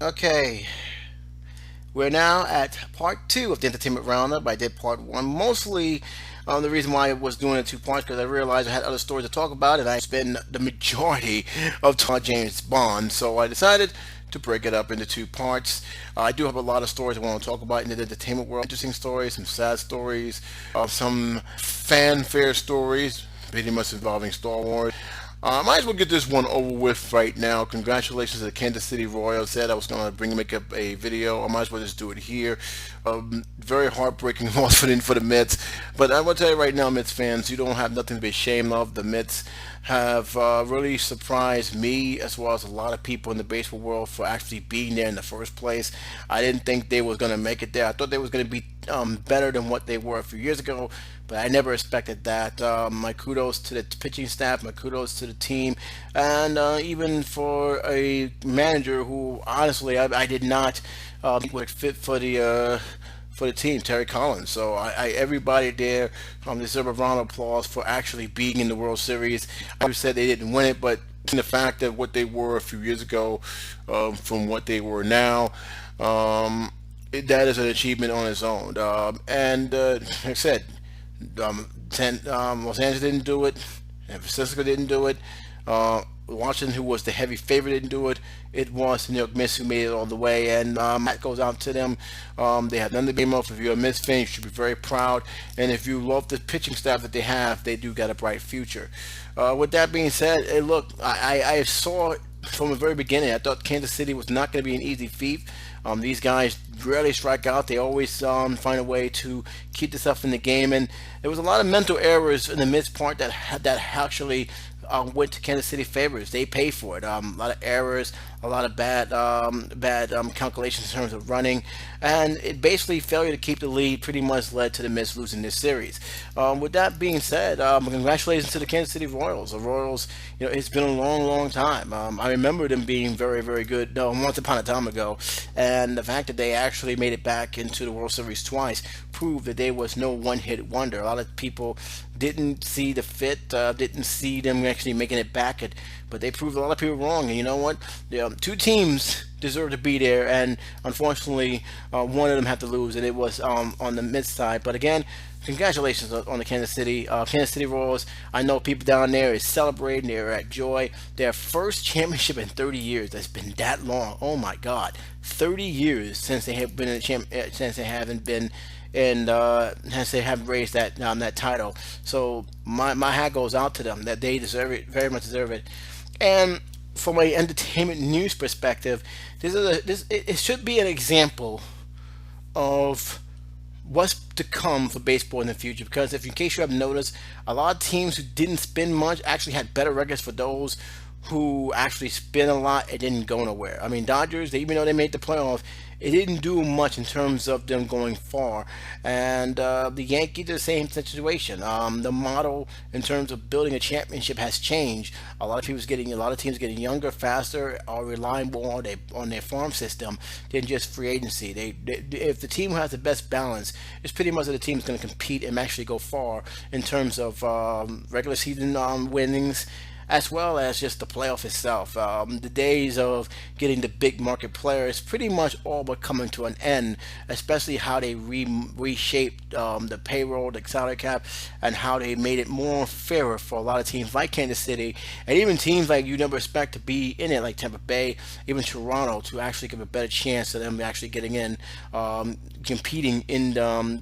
Okay, we're now at part two of the entertainment roundup. I did part one mostly. The reason why I was doing it two parts because I realized I had other stories to talk about, and I spend the majority of talking about James Bond. So I decided to break it up into two parts. I do have a lot of stories I want to talk about in the entertainment world. Interesting stories, some sad stories, some fanfare stories, pretty much involving Star Wars. Might as well get this one over with right now. Congratulations to the Kansas City Royals. Said I was going to make up a video. I might as well just do it here. Very heartbreaking loss for the Mets. But I will tell you right now, Mets fans, you don't have nothing to be ashamed of. The Mets have really surprised me as well as a lot of people in the baseball world for actually being there in the first place. I didn't think they was going to make it there. I thought they was going to be better than what they were a few years ago, but I never expected that. My kudos to the pitching staff, my kudos to the team, and even for a manager who honestly I did not would fit for the team, Terry Collins. So everybody there deserve a round of applause for actually being in the World Series. I said they didn't win it, but the fact that what they were a few years ago from what they were now, that is an achievement on its own. And like I said, Los Angeles didn't do it. San Francisco didn't do it. Washington, who was the heavy favorite, didn't do it. It was the New York Mets who made it all the way, and that goes out to them. They have done the game off. If you're a Mets fan, you should be very proud. And if you love the pitching staff that they have, they do got a bright future. With that being said, look, I saw it from the very beginning. I thought Kansas City was not going to be an easy feat. These guys rarely strike out. They always find a way to keep the stuff in the game, and there was a lot of mental errors in the Mets part that actually went to Kansas City favors. They paid for it. A lot of errors, a lot of bad calculations in terms of running, and it basically failure to keep the lead pretty much led to the Mets losing this series. With that being said, congratulations to the Kansas City Royals. The Royals, it's been a long, long time. I remember them being very, very good once upon a time ago, and the fact that they actually made it back into the World Series twice proved that there was no one-hit wonder. A lot of people didn't see the fit, didn't see them actually making it back, but they proved a lot of people wrong. And you know what? Two teams deserve to be there, and unfortunately, one of them had to lose, and it was on the mid side. But again, congratulations on the Kansas City Royals. I know people down there is celebrating. They're at joy. Their first championship in 30 years. That's been that long. Oh my God, 30 years since they have been in since they haven't been and hence they haven't raised that title. So my hat goes out to them that they deserve it, very much deserve it. And from a entertainment news perspective, it should be an example of what's to come for baseball in the future. Because if in case you haven't noticed, a lot of teams who didn't spend much actually had better records for those who actually spent a lot. It didn't go nowhere. I mean, Dodgers, even though they made the playoffs, it didn't do much in terms of them going far. And the Yankees are the same situation. The model in terms of building a championship has changed. A lot of teams getting younger, faster, are relying more on their farm system than just free agency. If the team has the best balance, it's pretty much that the team is going to compete and actually go far in terms of regular season winnings, as well as just the playoff itself. The days of getting the big market players pretty much all but coming to an end, especially how they reshaped the payroll, the salary cap, and how they made it more fairer for a lot of teams like Kansas City, and even teams like you never expect to be in it, like Tampa Bay, even Toronto, to actually give a better chance of them actually getting in, competing in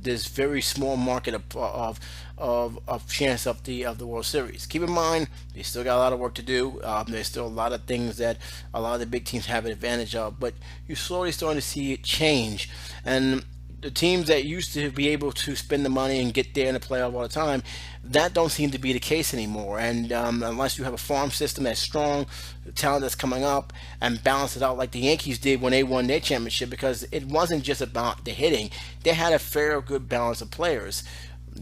this very small market of chance of the World Series. Keep in mind, they still got a lot of work to do. There's still a lot of things that a lot of the big teams have an advantage of, but you're slowly starting to see it change. And the teams that used to be able to spend the money and get there in the playoff all the time, that don't seem to be the case anymore. And unless you have a farm system that's strong, the talent that's coming up, and balance it out like the Yankees did when they won their championship, because it wasn't just about the hitting; they had a fair, good balance of players.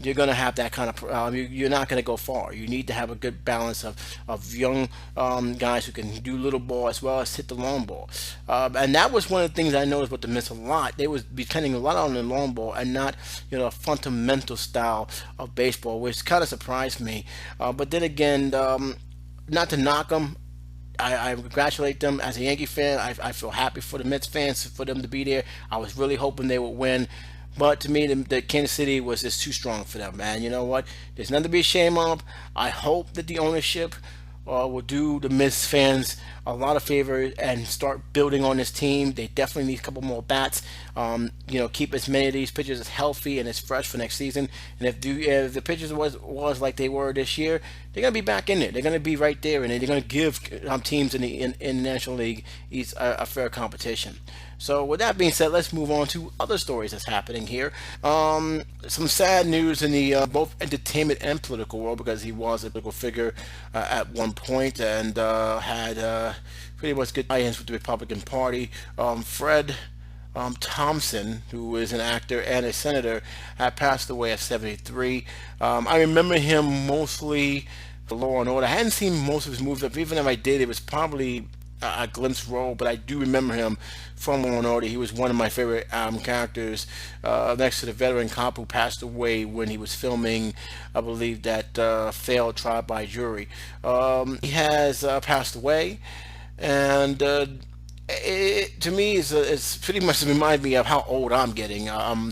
You're going to have that kind of you're not going to go far. You need to have a good balance of young guys who can do little ball as well as hit the long ball, and that was one of the things I noticed with the Mets a lot. They was depending a lot on the long ball and not a fundamental style of baseball, which kind of surprised me. But then again, not to knock them, I congratulate them as a Yankee fan. I feel happy for the Mets fans for them to be there. I was really hoping they would win. But to me, the Kansas City was just too strong for them, man. You know what? There's nothing to be ashamed of. I hope that the ownership will do the Mets fans a lot of favor and start building on this team. They definitely need a couple more bats. Keep as many of these pitchers as healthy and as fresh for next season. And if the pitchers was like they were this year, they're gonna be back in there. They're gonna be right there, and they're gonna give teams in the National League East a fair competition. So with that being said, let's move on to other stories that's happening here. Some sad news in the both entertainment and political world, because he was a political figure at one point and had pretty much good tie-ins with the Republican Party. Fred Thompson, who is an actor and a senator, had passed away at 73. I remember him mostly for Law and Order. I hadn't seen most of his movies, but even if I did, it was probably a glimpse role, but I do remember him from Law and Order. He was one of my favorite characters, next to the veteran cop who passed away when he was filming, I believe, that failed Trial by Jury. He has passed away, and to me, it's pretty much remind me of how old I'm getting. I'm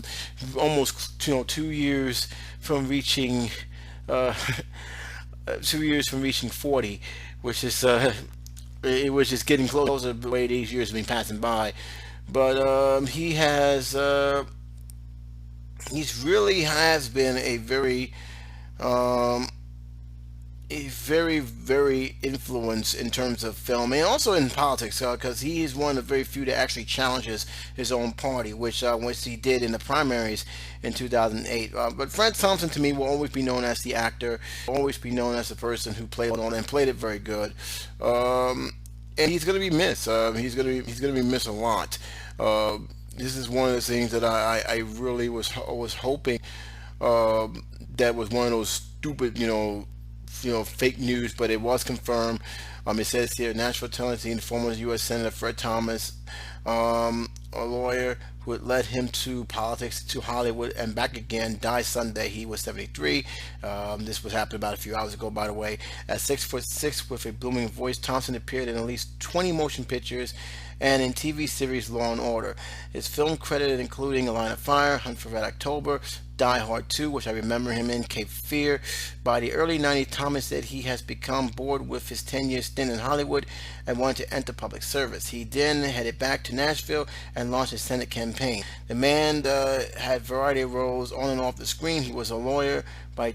almost 2 years from reaching 2 years from reaching 40, which is it was just getting closer the way these years have been passing by. But he's really has been a very, very influence in terms of film and also in politics, because he is one of the very few that actually challenges his own party, which he did in the primaries in 2008. But Fred Thompson, to me, will always be known as the actor, will always be known as the person who played on and played it very good. And he's going to be missed. He's going to be missed a lot. This is one of the things that I really was hoping that was one of those stupid, fake news, but it was confirmed. It says here, Nashville, Tennessee, former U.S. Senator Fred-Tomas, a lawyer who had led him to politics, to Hollywood, and back again, died Sunday. He was 73. This was happening about a few hours ago, by the way. At 6'6" with a booming voice, Thompson appeared in at least 20 motion pictures and in TV series Law and Order. His film credited including A Line of Fire, Hunt for Red October, Die Hard 2, which I remember him in, Cape Fear. By the early 90s, Thomas said he has become bored with his 10-year stint in Hollywood and wanted to enter public service. He then headed back to Nashville and launched his Senate campaign. The man had a variety of roles on and off the screen. He was a lawyer by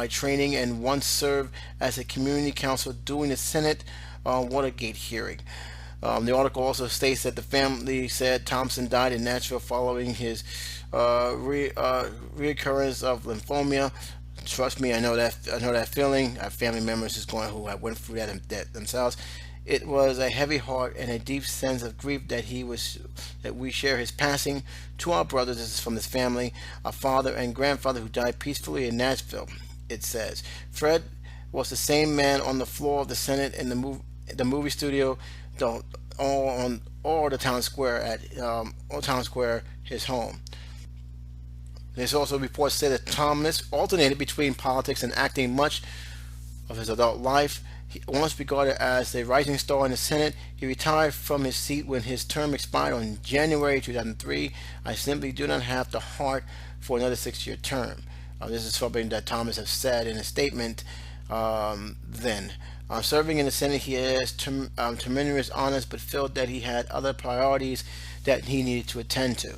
training and once served as a community counsel during the Senate Watergate hearing. The article also states that the family said Thompson died in Nashville following his reoccurrence of lymphoma. Trust me, I know that feeling. I have family members who have went through that themselves. It was a heavy heart and a deep sense of grief that we share his passing. To our brothers, this is from his family, a father and grandfather who died peacefully in Nashville. It says Fred was the same man on the floor of the Senate and the movie studio, or the town square his home. There's also reports said that Thomas alternated between politics and acting much of his adult life. He once regarded as a rising star in the Senate. He retired from his seat when his term expired on January 2003. I simply do not have the heart for another 6-year term. This is something that Thomas has said in a statement then. Serving in the Senate, he has tremendous honors, but felt that he had other priorities that he needed to attend to.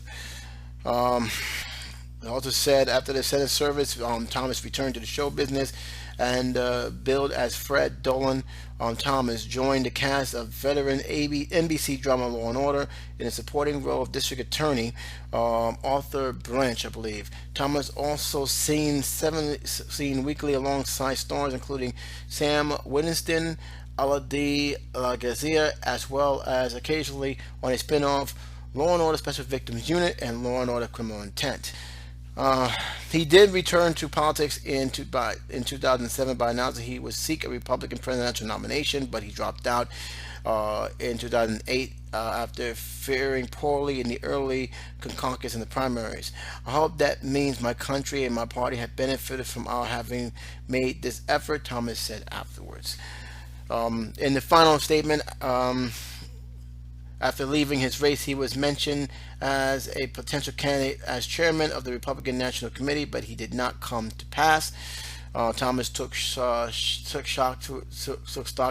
It also said after the Senate service, Thomas returned to the show business and billed as Fred Dolan. Thomas joined the cast of veteran NBC drama Law and Order in a supporting role of District Attorney Arthur Branch, I believe. Thomas also seen weekly alongside stars including Sam Winston, Aladi Lagazia, as well as occasionally on a spin-off Law and Order Special Victims Unit and Law and Order Criminal Intent. He did return to politics in 2007 by announcing he would seek a Republican presidential nomination, but he dropped out in 2008 after faring poorly in the early caucus and the primaries. I hope that means my country and my party have benefited from our having made this effort, Thomas said afterwards. In the final statement, after leaving his race, he was mentioned as a potential candidate as chairman of the Republican National Committee, but he did not come to pass. Thomas took stock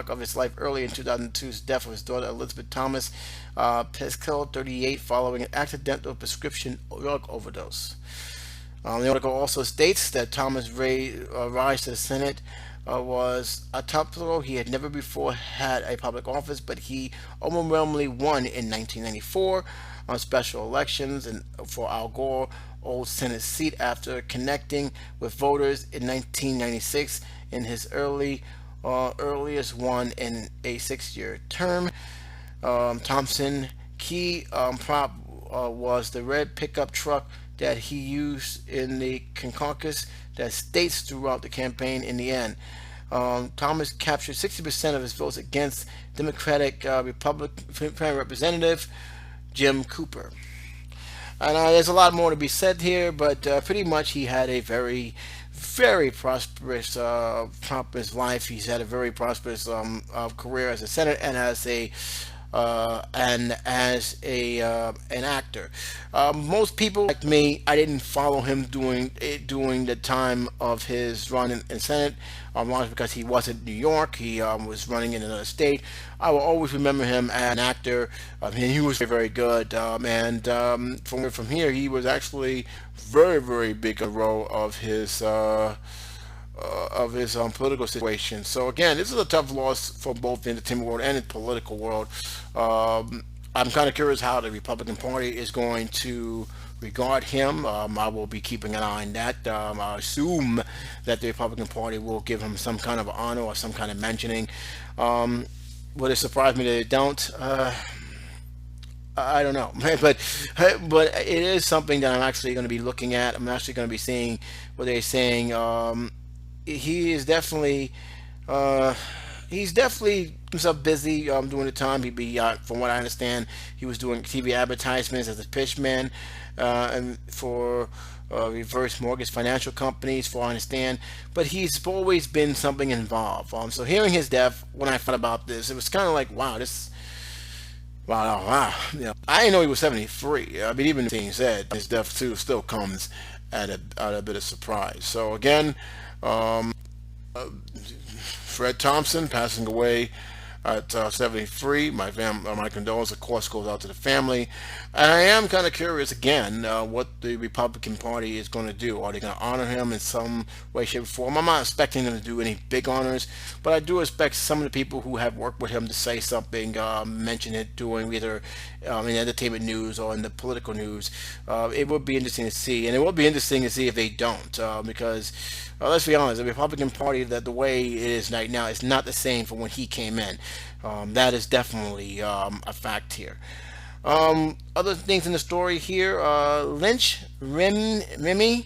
of his life early in 2002's death of his daughter Elizabeth Thomas Peskill, 38, following an accidental prescription drug overdose. The article also states that Thomas' rise to the Senate was a tough blow. He had never before had a public office, but he overwhelmingly won in 1994 on special elections and for Al Gore's old Senate seat after connecting with voters in 1996 in his earliest one in a 6-year term. Thompson key prop was the red pickup truck that he used in the caucus that states throughout the campaign. In the end, Thomas captured 60% of his votes against Democratic Republican Representative Jim Cooper. And there's a lot more to be said here, but pretty much he had a very, very prosperous life. He's had a very prosperous career as a senator and as an actor. Most people like me, I didn't follow him during the time of his run in Senate, largely because he wasn't in New York. He was running in another state. I will always remember him as an actor. He was very, very good. From here, he was actually very, very big in the role of his political situation. So again, this is a tough loss for both the entertainment world and the political world. I'm kind of curious how the Republican Party is going to regard him. I will be keeping an eye on that. I assume that the Republican Party will give him some kind of honor or some kind of mentioning. Would it surprise me that they don't? I don't know, but it is something that I'm actually going to be looking at. I'm actually going to be seeing what they're saying. He is definitely himself busy during the time. He'd be, from what I understand, he was doing TV advertisements as a pitchman and for reverse mortgage financial companies, for I understand. But he's always been something involved. So hearing his death, when I found about this, it was kind of like, wow, this. Wow. I didn't know he was 73. I mean, even being said, his death too still comes at a bit of surprise. So again, Fred Thompson passing away at 73. My condolences, of course, goes out to the family. And I am kind of curious again what the Republican Party is going to do. Are they going to honor him in some way, shape, or form? I'm not expecting them to do any big honors, but I do expect some of the people who have worked with him to say something, mention it doing either in entertainment news or in the political news. It would be interesting to see, and it will be interesting to see if they don't, because let's be honest, the Republican Party, that the way it is right now, is not the same from when he came in. That is definitely a fact here. Other things in the story here, Remini,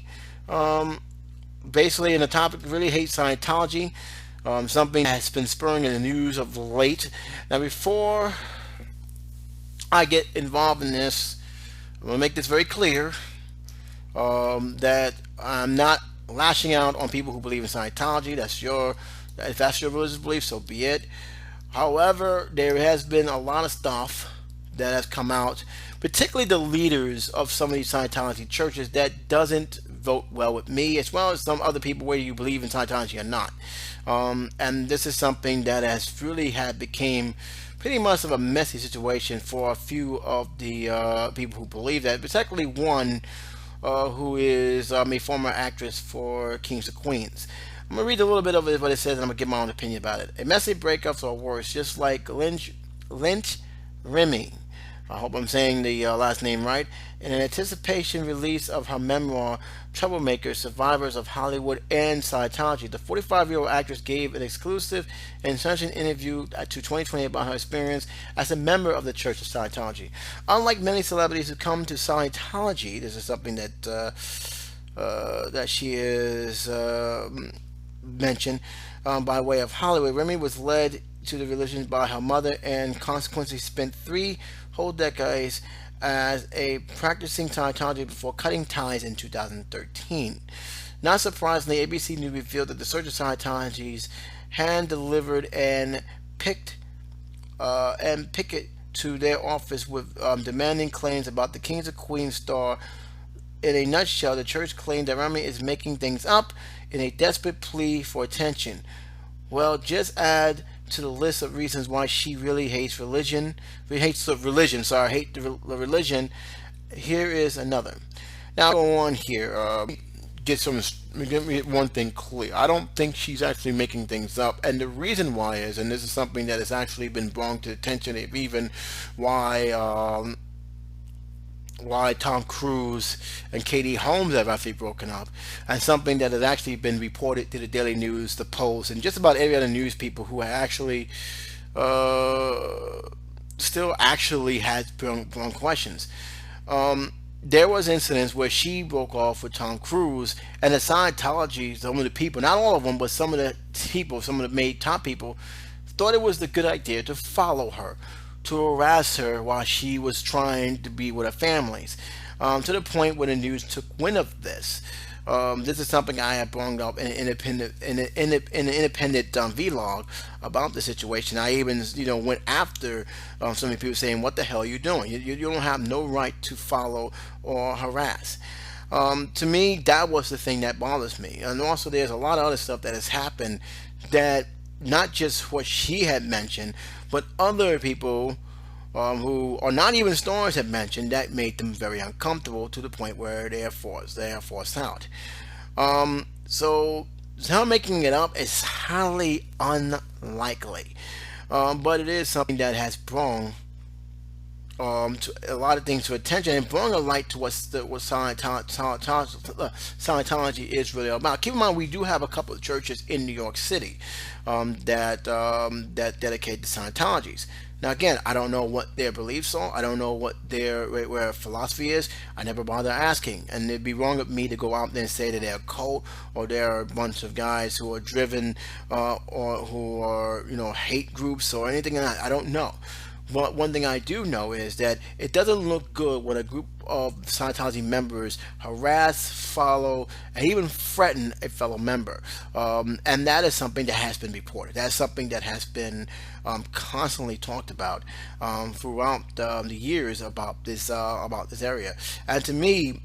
basically in the topic, really hates Scientology, something that has been spurring in the news of late. Now, before I get involved in this, I'm going to make this very clear, that I'm not lashing out on people who believe in Scientology. If that's your religious belief, so be it. However, there has been a lot of stuff that has come out, particularly the leaders of some of these Scientology churches, that doesn't vote well with me, as well as some other people, whether you believe in Scientology or not. And this is something that has really became pretty much of a messy situation for a few of the people who believe that, particularly one who is a former actress for Kings of Queens. I'm going to read a little bit of what it says, and I'm going to give my own opinion about it. A messy breakups or worse, just like Lynch Remini. I hope I'm saying the last name right. In an anticipation release of her memoir, Troublemakers, Survivors of Hollywood and Scientology, the 45-year-old actress gave an exclusive and sunshine interview to 2020 about her experience as a member of the Church of Scientology. Unlike many celebrities who come to Scientology, this is something that she is mentioned by way of Hollywood. Remini was led to the religion by her mother and consequently spent 3 whole decades as a practicing Scientology before cutting ties in 2013. Not surprisingly, ABC News revealed that the Church of Scientology's hand-delivered and picket to their office with demanding claims about the Kings and Queens star. In a nutshell, the church claimed that Remini is making things up in a desperate plea for attention. Well, just add to the list of reasons why she really hates religion. Hate the religion. Here is another. Now, go on here. Get me one thing clear. I don't think she's actually making things up, and the reason why is, and this is something that has actually been brought to attention, even why Tom Cruise and Katie Holmes have actually broken up, and something that has actually been reported to the Daily News, the Post, and just about every other news people who actually still actually has questions. There was incidents where she broke off with Tom Cruise, and the Scientology, some of the people, not all of them, but some of the people, some of the top people, thought it was the good idea to follow her, to harass her while she was trying to be with her families, to the point where the news took wind of this. This is something I have brought up in an independent vlog about the situation. I even went after so many people saying, "What the hell are you doing? You don't have no right to follow or harass." To me, that was the thing that bothers me. And also, there's a lot of other stuff that has happened that not just what she had mentioned, but other people who are not even stars have mentioned that made them very uncomfortable to the point where they are forced out. So her making it up is highly unlikely, but it is something that has brought to a lot of things to attention and brought a light to what Scientology is really about. Keep in mind, we do have a couple of churches in New York City that dedicate to Scientologies. Now, again, I don't know what their beliefs are. I don't know what where philosophy is. I never bother asking, and it'd be wrong of me to go out there and say that they're a cult or they're a bunch of guys who are driven or who are hate groups or anything like that. I don't know. But one thing I do know is that it doesn't look good when a group of Scientology members harass, follow, and even threaten a fellow member. And that is something that has been reported. That's something that has been constantly talked about throughout the years about this area. And to me,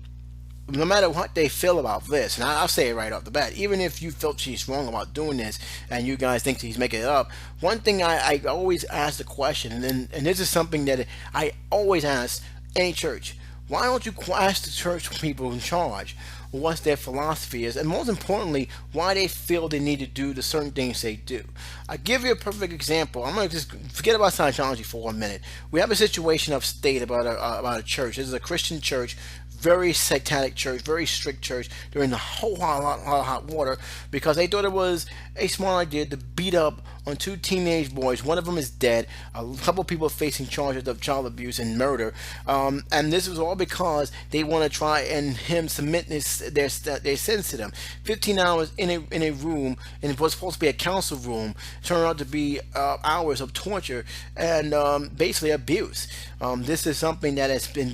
no matter what they feel about this, and I'll say it right off the bat, even if you felt she's wrong about doing this and you guys think she's making it up, one thing I always ask the question, and this is something that I always ask any church: why don't you ask the church people in charge what their philosophy is, and most importantly, why they feel they need to do the certain things they do? I give you a perfect example. I'm going to just forget about Scientology for 1 minute. We have a situation upstate about a church. This is a Christian church, very satanic church, very strict church. They're in the whole lot of hot water because they thought it was a smart idea to beat up on 2 teenage boys. One of them is dead. A couple of people facing charges of child abuse and murder. And this was all because they want to try and submit their sins to them. 15 hours in a room, and it was supposed to be a council room, turned out to be hours of torture and basically abuse. This is something that has been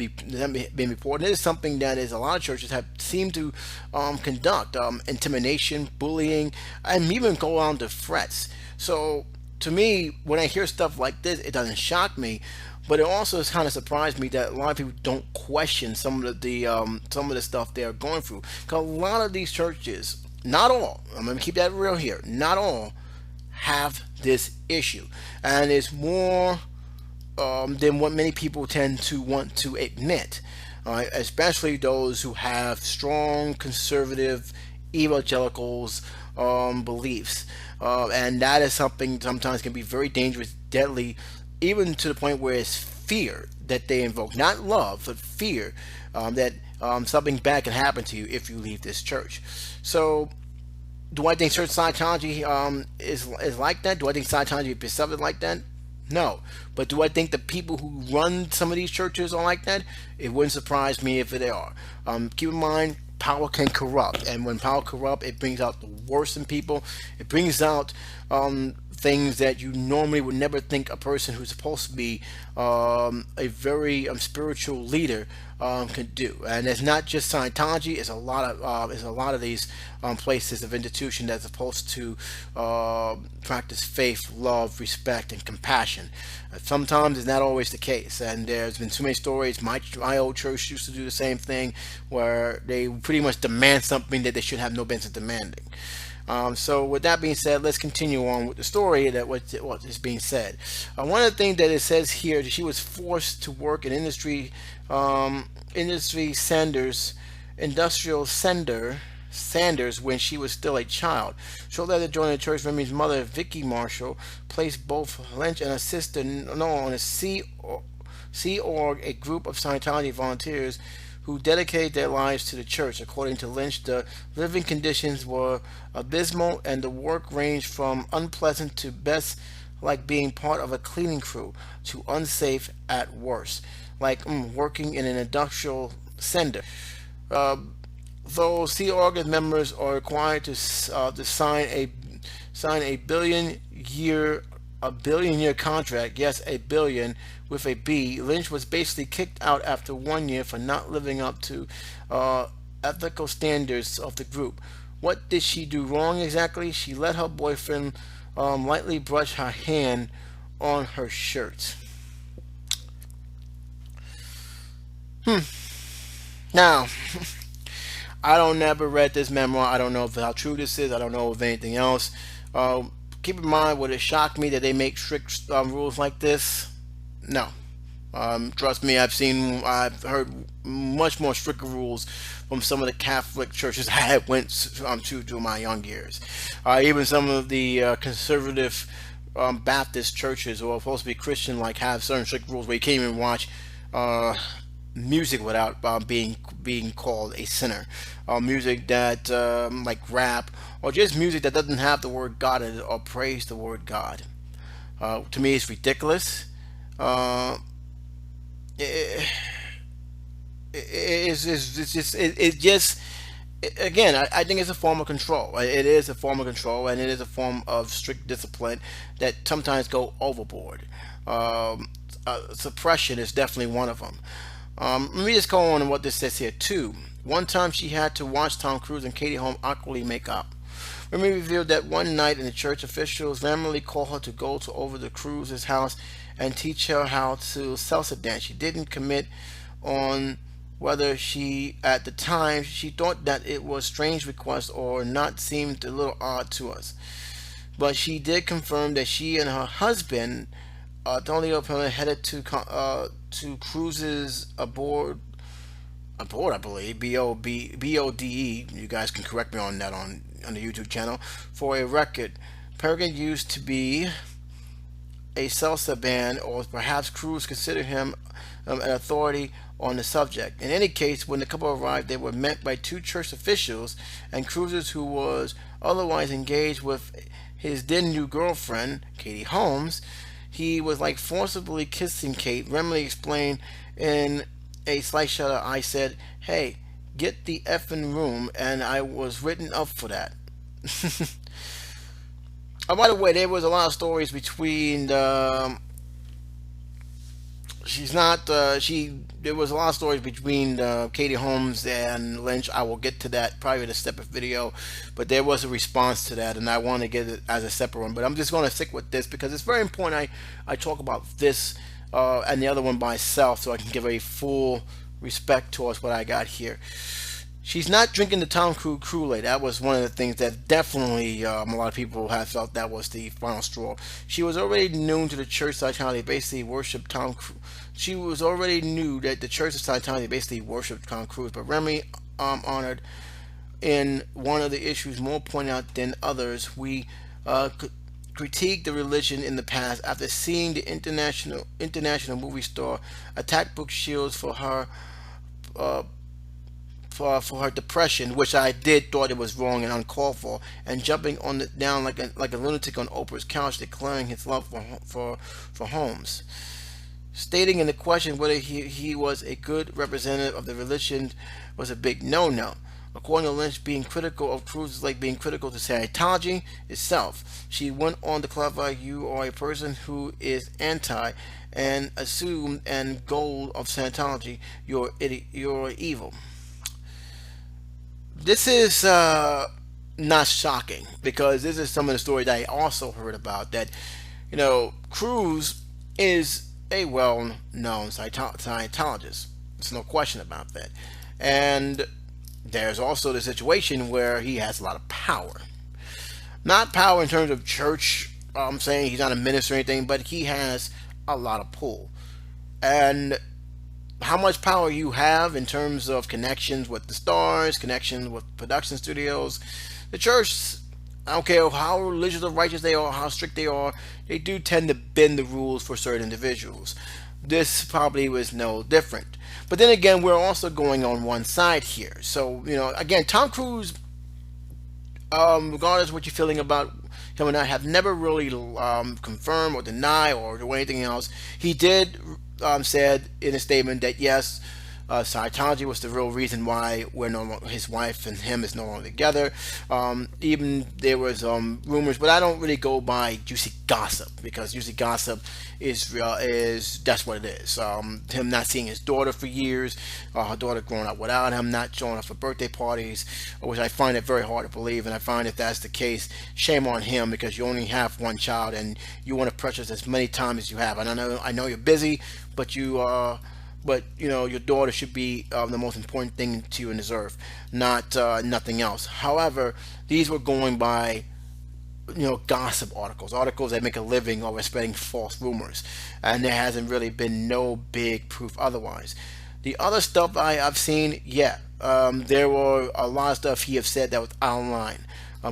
reported. This is something that a lot of churches have seemed to conduct. Intimidation, bullying, and even go on to threats. So to me, when I hear stuff like this, it doesn't shock me, but it also has kind of surprised me that a lot of people don't question some of the stuff they're going through. Because a lot of these churches, not all, I'm going to keep that real here, not all have this issue, and it's more than what many people tend to want to admit, especially those who have strong conservative evangelicals beliefs, and that is something sometimes can be very dangerous, deadly, even to the point where it's fear that they invoke, not love, but fear that something bad can happen to you if you leave this church. So do I think Church Scientology is like that? Do I think Scientology is something like that? No. But do I think the people who run some of these churches are like that? It wouldn't surprise me if they are. Keep in mind, power can corrupt, and when power corrupt, it brings out the worst in people. It brings out things that you normally would never think a person who's supposed to be a very spiritual leader can do. And it's not just Scientology; it's a lot of these places of institution that's supposed to practice faith, love, respect, and compassion. Sometimes it's not always the case, and there's been too many stories. My old church used to do the same thing, where they pretty much demand something that they should have no business demanding. So with that being said, let's continue on with the story that what is being said. One of the things that it says here, that she was forced to work in industrial Sanders when she was still a child. Shortly after joining the church, Remini's mother, Vicky Marshall, placed both Lynch and her sister Noah on a Sea Org, a group of Scientology volunteers who dedicated their lives to the church. According to Lynch, the living conditions were abysmal and the work ranged from unpleasant to best like being part of a cleaning crew to unsafe at worst, like working in an industrial center. Though Sea Org members are required to sign a billion-year contract, yes, a billion with a B, Lynch was basically kicked out after 1 year for not living up to ethical standards of the group. What did she do wrong exactly? She let her boyfriend lightly brush her hand on her shirt. Now, I don't never read this memoir. I don't know how true this is. I don't know of anything else. Keep in mind, would it shock me that they make strict rules like this? No. Trust me, I've heard much more stricter rules from some of the Catholic churches I had went to my young years. Even some of the conservative Baptist churches, or supposed to be Christian, like have certain strict rules where you can't even watch music without being called a sinner. Music that like rap, or just music that doesn't have the word God in it or praise the word God. To me, it's ridiculous. It's just, again, I think it's a form of control. It is a form of control, and it is a form of strict discipline that sometimes go overboard. Suppression is definitely one of them. Let me just go on what this says here too. One time she had to watch Tom Cruise and Katie Holmes awkwardly make up. Remini revealed that one night in the church, officials randomly called her to go to over the Cruise's house and teach her how to salsa dance. She didn't commit on whether at the time she thought that it was a strange request or not, seemed a little odd to us. But she did confirm that she and her husband, Tony O'Pella, headed to Cruise's aboard, I believe, BODE. You guys can correct me on that on the YouTube channel, for a record. Peregrine used to be a salsa band, or perhaps Cruise considered him an authority on the subject. In any case, when the couple arrived, they were met by two church officials and Cruises, who was otherwise engaged with his then new girlfriend, Katie Holmes. He was like forcibly kissing Kate. Remini explained in a slight shudder. I said, "Hey, get the effing room," and I was written up for that. Oh, by the way, there was a lot of stories between there was a lot of stories between Katie Holmes and Lynch. I will get to that probably in a separate video, but there was a response to that, and I want to get it as a separate one. But I'm just going to stick with this because it's very important I talk about this and the other one by itself, so I can give a full respect towards what I got here. She's not drinking the Tom Cruise Kool-Aid. That was one of the things that definitely a lot of people have felt that was the final straw. She was already new to the church Scientology, basically worshipped Tom Cruise. She was already knew that the church of Scientology basically worshipped Tom Cruise, but Remini honored in one of the issues more pointed out than others. We critiqued the religion in the past after seeing the international movie star attack Brooke Shields for her depression, which I thought it was wrong and uncalled for, and jumping down like a lunatic on Oprah's couch, declaring his love for Holmes. Stating in the question whether he was a good representative of the religion was a big no-no. According to Lynch, being critical of Cruz is like being critical to Scientology itself. She went on to clarify, you are a person who is anti and assume and goal of Scientology. You're evil. This is not shocking because this is some of the stories that I also heard about that, Cruz is a well-known Scientologist. There's no question about that. And there's also the situation where he has a lot of power. Not power in terms of church, I'm saying he's not a minister or anything, but he has a lot of pull. And how much power you have in terms of connections with the stars, connections with production studios, the church, I don't care how religious or righteous they are, how strict they do tend to bend the rules for certain individuals. This probably was no different. But then again, we're also going on one side here. So, again, Tom Cruise, regardless of what you're feeling about him and I, have never really confirmed or denied or do anything else. He did said in a statement that yes, Scientology was the real reason why his wife and him is no longer together. Even there was rumors, but I don't really go by juicy gossip because juicy gossip is that's what it is. Him not seeing his daughter for years, her daughter growing up without him, not showing up for birthday parties, which I find it very hard to believe. And I find if that's the case, shame on him because you only have one child and you want to pressure as many times as you have. And I know you're busy, but your daughter should be the most important thing to you and deserve, not nothing else. However, these were going by gossip articles that make a living over spreading false rumors, and there hasn't really been no big proof otherwise. The other stuff I've seen, there were a lot of stuff he have said that was out of line.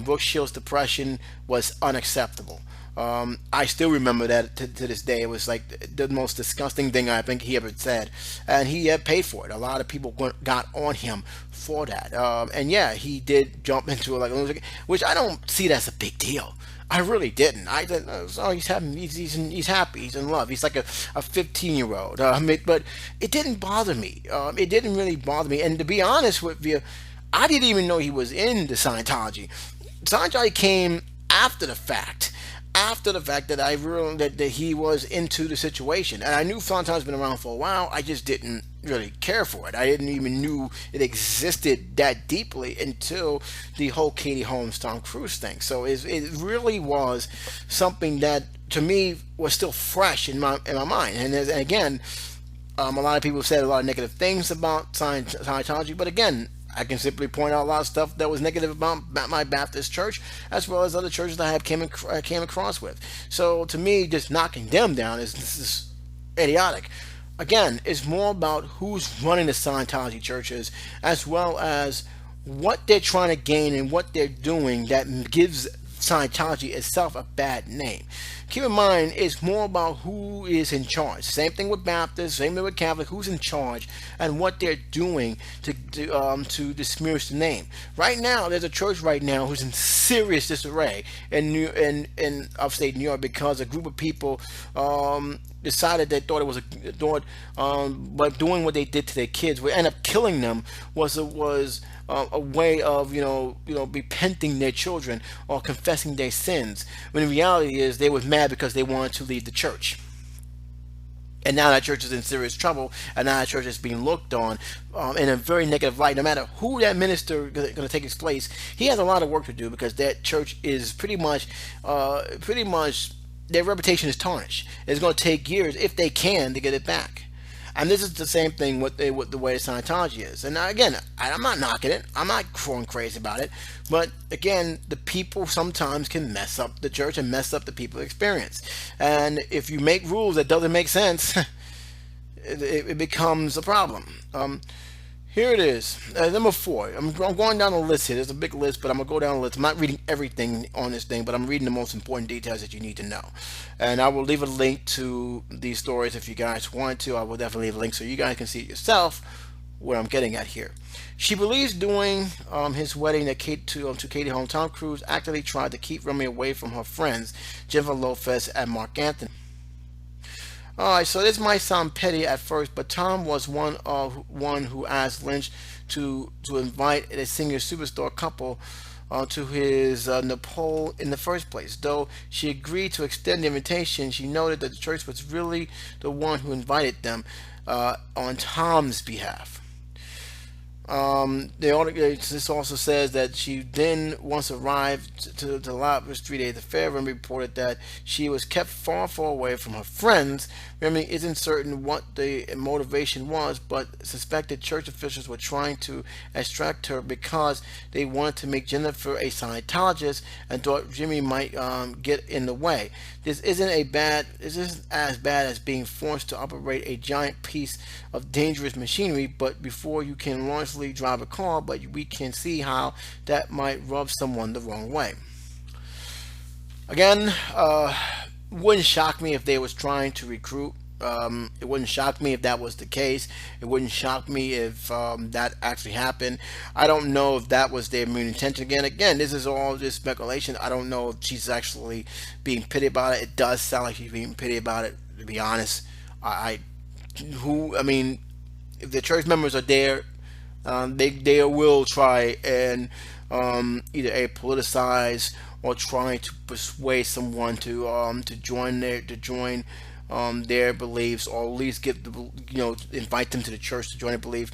Brooke Shields' depression was unacceptable. I still remember that to this day. It was like the most disgusting thing I think he ever said, and he had paid for it. A lot of people got on him for that, and he did jump into it which I don't see that as a big deal. I really didn't. I thought, oh, he's happy. He's happy. He's in love. He's like a 15-year-old. But it didn't bother me. It didn't really bother me. And to be honest with you, I didn't even know he was into Scientology. Scientology came after the fact. After the fact that I realized that he was into the situation. And I knew Scientology's been around for a while. I just didn't really care for it. I didn't even knew it existed that deeply until the whole Katie Holmes Tom Cruise thing. So it really was something that to me was still fresh in my mind. And again, a lot of people said a lot of negative things about Scientology, but again, I can simply point out a lot of stuff that was negative about my Baptist church, as well as other churches that I have came across with. So to me, just knocking them down is idiotic. Again, it's more about who's running the Scientology churches, as well as what they're trying to gain and what they're doing that gives Scientology itself a bad name. Keep in mind, it's more about who is in charge. Same thing with Baptists, same thing with Catholic. Who's in charge and what they're doing to besmirch the name. Right now, there's a church right now who's in serious disarray in upstate New York because a group of people decided they thought it was but doing what they did to their kids, would end up killing them was a way of repenting their children or confessing their sins, when the reality is they was mad because they wanted to leave the church. And now that church is in serious trouble, and now that church is being looked on in a very negative light. No matter who that minister going to take his place, he has a lot of work to do because that church is pretty much their reputation is tarnished. It's going to take years, if they can, to get it back. And this is the same thing with the way Scientology is. And again, I'm not knocking it. I'm not going crazy about it. But again, the people sometimes can mess up the church and mess up the people's experience. And if you make rules that doesn't make sense, it becomes a problem. Here it is. Number 4. I'm going down the list here. There's a big list, but I'm going to go down the list. I'm not reading everything on this thing, but I'm reading the most important details that you need to know. And I will leave a link to these stories if you guys want to. I will definitely leave a link so you guys can see it yourself what I'm getting at here. She believes during his wedding that to Katie Holmes, Tom Cruise actively tried to keep Remini away from her friends, Jennifer Lopez and Mark Anthony. All right, so this might sound petty at first, but Tom was one who asked Lynch to invite a singer superstar couple to his Nepal in the first place. Though she agreed to extend the invitation, she noted that the church was really the one who invited them on Tom's behalf. This also says that she then once arrived to the Lobster's 3 days affair and reported that she was kept far, far away from her friends. Remini isn't certain what the motivation was, but suspected church officials were trying to extract her because they wanted to make Jennifer a Scientologist and thought Jimmy might get in the way. This isn't as bad as being forced to operate a giant piece of dangerous machinery, but before you can largely drive a car, but we can see how that might rub someone the wrong way. Again, wouldn't shock me if they was trying to recruit. It wouldn't shock me if that was the case. It wouldn't shock me if that actually happened. I don't know if that was their main intention. Again, this is all just speculation. I don't know if she's actually being pitied about it. It does sound like she's being pitied about it. To be honest, I mean, if the church members are there, they will try and either politicize or try to persuade someone to join their beliefs, or at least invite them to the church to join their belief.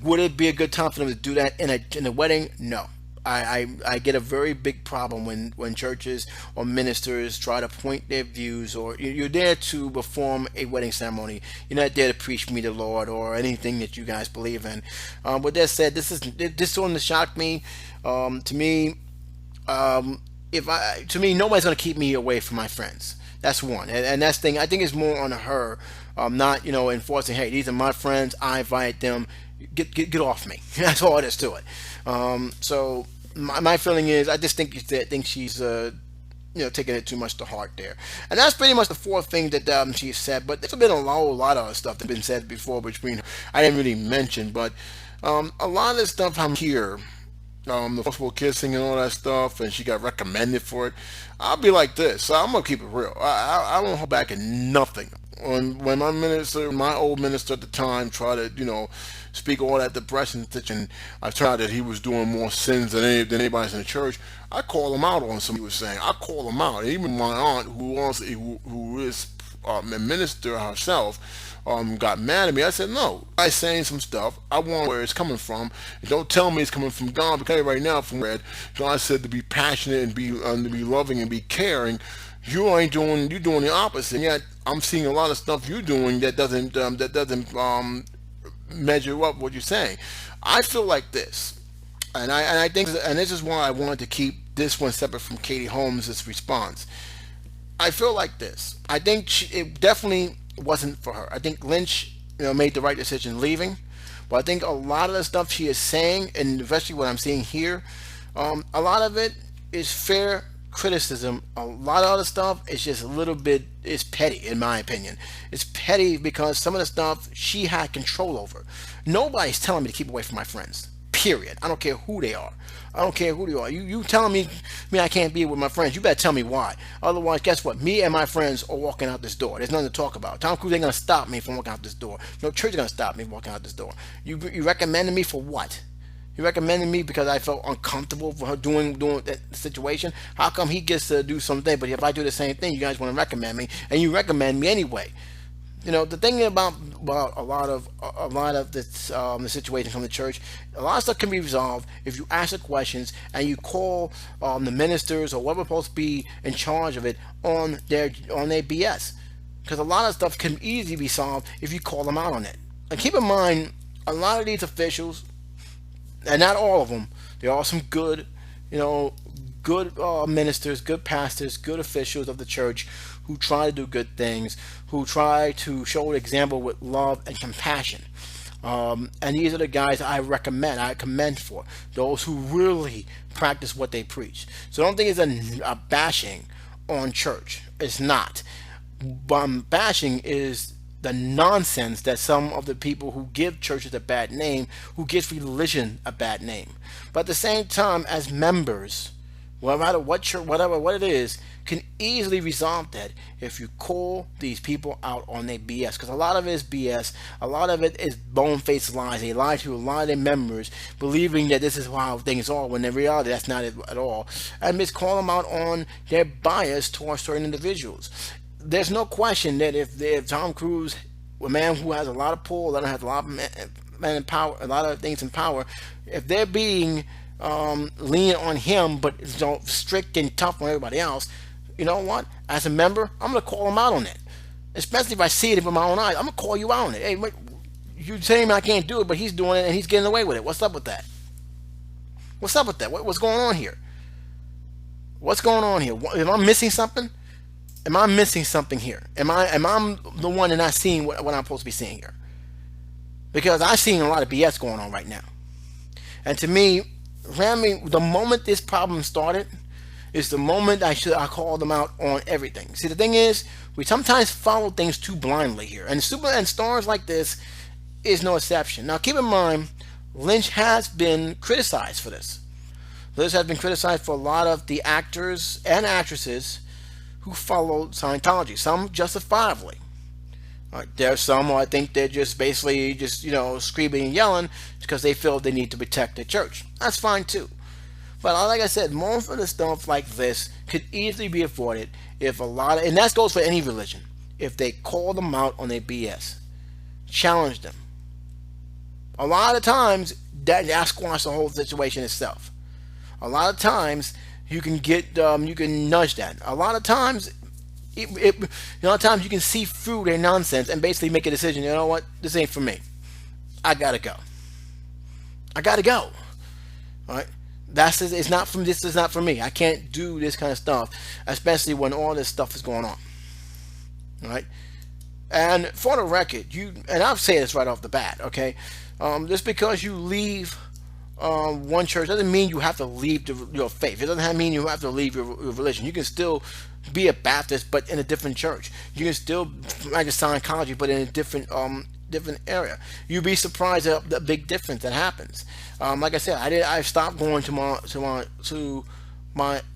Would it be a good time for them to do that in a wedding? No. I get a very big problem when churches or ministers try to point their views, or you're there to perform a wedding ceremony. You're not there to preach me the Lord or anything that you guys believe in. With that said, this one to shock me. To me, nobody's gonna keep me away from my friends. That's one, and that's thing. I think it's more on her, not enforcing. Hey, these are my friends. I invite them. Get off me. That's all it is to it. So my feeling is, I just think she's taking it too much to heart there, and that's pretty much the fourth thing that she said. But there's been a lot of other stuff that's been said before between. I didn't really mention, but a lot of the stuff I'm here. The forceful kissing and all that stuff, and she got recommended for it. I'll be like this. I'm gonna keep it real. I won't hold back in nothing. When my old minister at the time, tried to speak all that depression, and I turned out that he was doing more sins than anybody in the church, I call him out on something he was saying. I call him out. Even my aunt, who is a minister herself, got mad at me. I said, no, I'm saying some stuff. I want where it's coming from. And don't tell me it's coming from God, because right now, from where God said to be passionate and to be loving and be caring, you're doing the opposite. And yet I'm seeing a lot of stuff you're doing that doesn't measure up what you're saying. I feel like this, and I think, and this is why I wanted to keep this one separate from Katie Holmes' response. I feel like this. I think it definitely wasn't for her. I think Lynch, made the right decision leaving, but I think a lot of the stuff she is saying, and especially what I'm seeing here, a lot of it is fair criticism. A lot of other stuff is just a little bit, it's petty, in my opinion. It's petty because some of the stuff she had control over. Nobody's telling me to keep away from my friends. Period. I don't care who they are. I don't care who they are. You telling me I can't be with my friends. You better tell me why. Otherwise, guess what? Me and my friends are walking out this door. There's nothing to talk about. Tom Cruise ain't going to stop me from walking out this door. No church is going to stop me from walking out this door. You recommended me for what? You recommended me because I felt uncomfortable for her doing that situation. How come he gets to do something, but if I do the same thing, you guys want to recommend me, and you recommend me anyway? The thing about a lot of this the situation from the church, a lot of stuff can be resolved if you ask the questions and you call the ministers or whoever's supposed to be in charge of it on their BS, because a lot of stuff can easily be solved if you call them out on it. And keep in mind, a lot of these officials, and not all of them, there are some good ministers, good pastors, good officials of the church who try to do good things, who try to show an example with love and compassion. And these are the guys I commend for, those who really practice what they preach. So don't think it's a bashing on church. It's not. Bashing is the nonsense that some of the people who give churches a bad name, who give religion a bad name. But at the same time, as members, no matter what church, whatever what it is, can easily resolve that if you call these people out on their BS. Because a lot of it is BS. A lot of it is bone-faced lies. They lie to a lot of their members, believing that this is how things are, when in reality that's not it at all. And just call them out on their bias towards certain individuals. There's no question that if Tom Cruise, a man who has a lot of pull, that has a lot of men in power, a lot of things in power, if they're being lenient on him, but strict and tough on everybody else, you know what? As a member, I'm gonna call him out on it. Especially if I see it with my own eyes, I'm gonna call you out on it. Hey, you saying I can't do it, but he's doing it and he's getting away with it. What's up with that? What's up with that? What's going on here? What's going on here? Am I missing something? Am I missing something here? Am I the one and not seeing what I'm supposed to be seeing here? Because I'm seeing a lot of BS going on right now. And to me, the moment this problem started is the moment I call them out on everything. See, the thing is, we sometimes follow things too blindly here, and stars like this is no exception. Now, keep in mind, Lynch has been criticized for this. Lynch has been criticized for a lot of the actors and actresses who followed Scientology, some justifiably. There's some who I think they're just basically screaming and yelling because they feel they need to protect the church. That's fine too. But like I said, most of the stuff like this could easily be avoided if and that goes for any religion, if they call them out on their BS. Challenge them. A lot of times, that squashes the whole situation itself. A lot of times, you can nudge that. A lot of times, you can see through their nonsense and basically make a decision. You know what? This ain't for me. I gotta go. All right. This is not for me. I can't do this kind of stuff, especially when all this stuff is going on. All right. And for the record, and I'll say this right off the bat, okay? Just because you leave one church doesn't mean you have to leave your faith. It doesn't mean you have to leave your religion. You can still be a Baptist, but in a different church. You can still like a Scientology, but in a different area. You'd be surprised at the big difference that happens. Like I said, I stopped going to my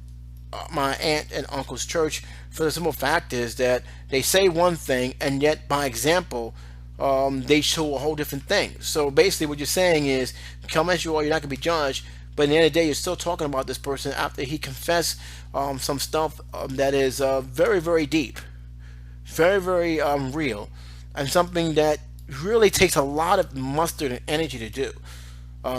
aunt and uncle's church for the simple fact is that they say one thing, and yet by example, they show a whole different thing. So basically, what you're saying is, come as you are, you're not going to be judged. But at the end of the day, you're still talking about this person after he confessed some stuff that is very, very deep, very, very real, and something that really takes a lot of mustard and energy to do.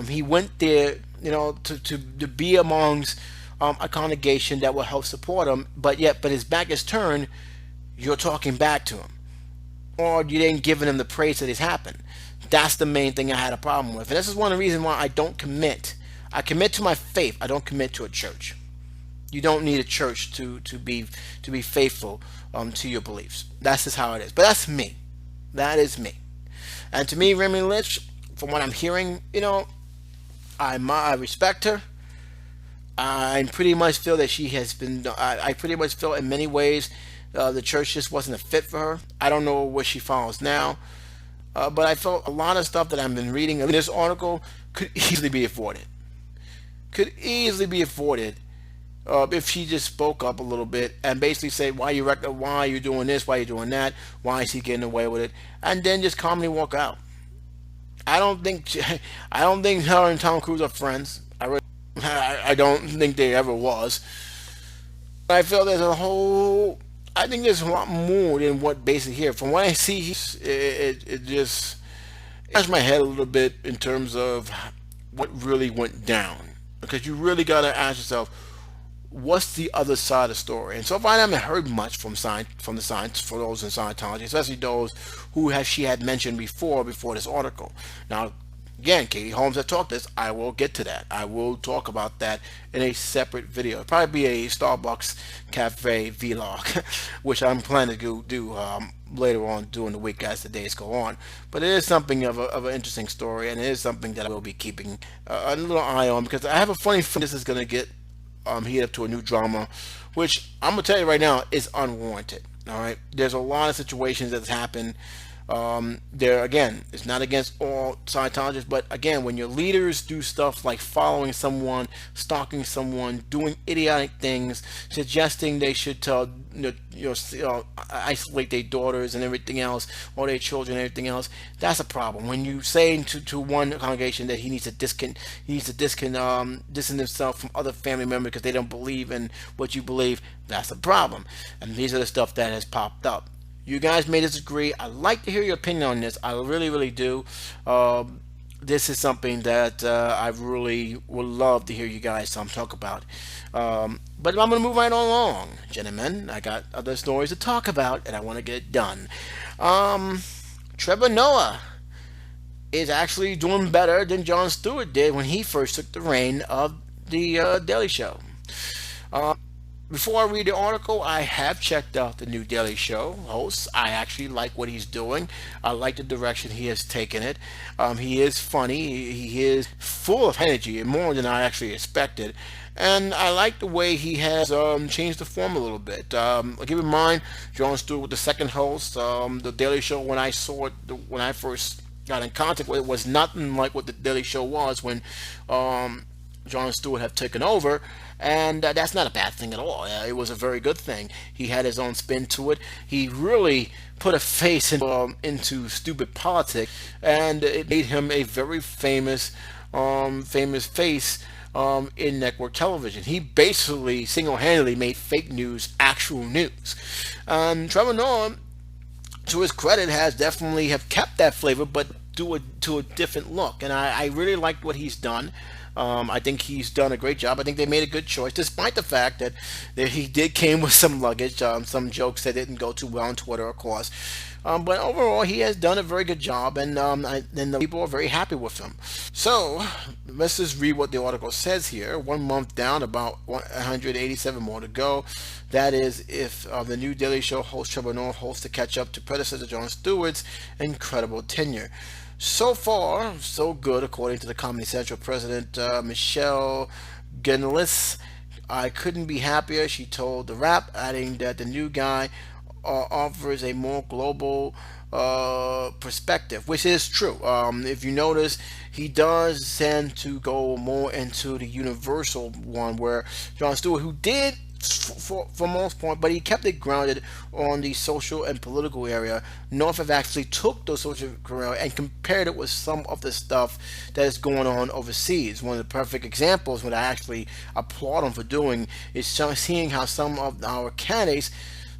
He went there, to be amongst a congregation that will help support him, but his back is turned. You're talking back to him, or you ain't giving him the praise that has happened. That's the main thing I had a problem with, and this is one of the reasons why I don't commit. I commit to my faith. I don't commit to a church. You don't need a church to be faithful to your beliefs. That's just how it is. But that's me. That is me. And to me, Remini Lynch, from what I'm hearing, I respect her. I pretty much feel that she has been. I pretty much feel in many ways the church just wasn't a fit for her. I don't know what she follows now, but I felt a lot of stuff that I've been reading in this article could easily be avoided. If she just spoke up a little bit and basically say, why are you doing this, why are you doing that, why is he getting away with it, and then just calmly walk out. I don't think her and Tom Cruise are friends. I don't think they ever was. I feel I think there's a lot more than what basically here. From what I see, it just scratched my head a little bit in terms of what really went down. Because you really got to ask yourself, what's the other side of the story? And so far, I haven't heard much from the science for those in Scientology, especially those who she had mentioned before this article. Now, again, Katie Holmes had talked this. I will get to that. I will talk about that in a separate video. It'll probably be a Starbucks cafe vlog, which I'm planning to do later on during the week as the days go on. But it is something of an interesting story, and it is something that I will be keeping a little eye on, because I have a funny feeling this is going to get heat up to a new drama, which I'm going to tell you right now is unwarranted. All right, there's a lot of situations that's happened There again, it's not against all Scientologists, but again, when your leaders do stuff like following someone, stalking someone, doing idiotic things, suggesting they should isolate their daughters and everything else, or their children and everything else, that's a problem. When you say to one congregation that he needs to distance himself from other family members because they don't believe in what you believe, that's a problem. And these are the stuff that has popped up. You guys may disagree. I'd like to hear your opinion on this. I really, really do. This is something that I really would love to hear you guys talk about. But I'm going to move right on along, gentlemen. I got other stories to talk about, and I want to get it done. Trevor Noah is actually doing better than Jon Stewart did when he first took the reign of the Daily Show. Before I read the article, I have checked out the new Daily Show host. I actually like what he's doing. I like the direction he has taken it. He is funny. He is full of energy, and more than I actually expected. And I like the way he has changed the form a little bit. Keep in mind, Jon Stewart was the second host. The Daily Show, when I saw it, when I first got in contact with it, was nothing like what the Daily Show was when Jon Stewart had taken over, and that's not a bad thing at all. It was a very good thing. He had his own spin to it. He really put a face into stupid politics, and it made him a very famous face in network television. He basically single-handedly made fake news actual news. Trevor Noah, to his credit, has definitely have kept that flavor, but to a different look, and I really liked what he's done. I think he's done a great job. I think they made a good choice, despite the fact that he did came with some luggage, some jokes that didn't go too well on Twitter, of course. But overall, he has done a very good job, and the people are very happy with him. So let's just read what the article says here. 1 month down, about 187 more to go. That is, if the new Daily Show host Trevor Noah hopes to catch up to predecessor Jon Stewart's incredible tenure. So far, so good, according to the Comedy Central president, Michelle Gunlis. I couldn't be happier, she told The Wrap, adding that the new guy offers a more global perspective, which is true. If you notice, he does tend to go more into the universal one, where Jon Stewart, who did for most part, but he kept it grounded on the social and political area. North actually took those social area and compared it with some of the stuff that is going on overseas. One of the perfect examples, what I actually applaud him for doing, is seeing how some of our candidates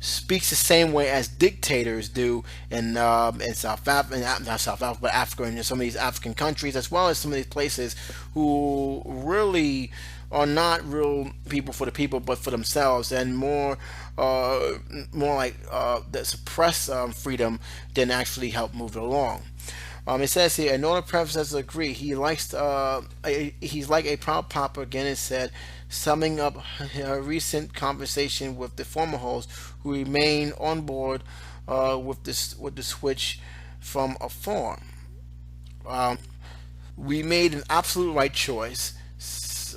speaks the same way as dictators do in South Africa, not South Africa, but Africa, and some of these African countries, as well as some of these places who really are not real people for the people, but for themselves, and more like that suppress freedom than actually help move it along. It says here, and all the professors agree. He's like a proud papa. Again, it said, summing up a recent conversation with the former host, who remained on board with the switch from afar. We made an absolute right choice.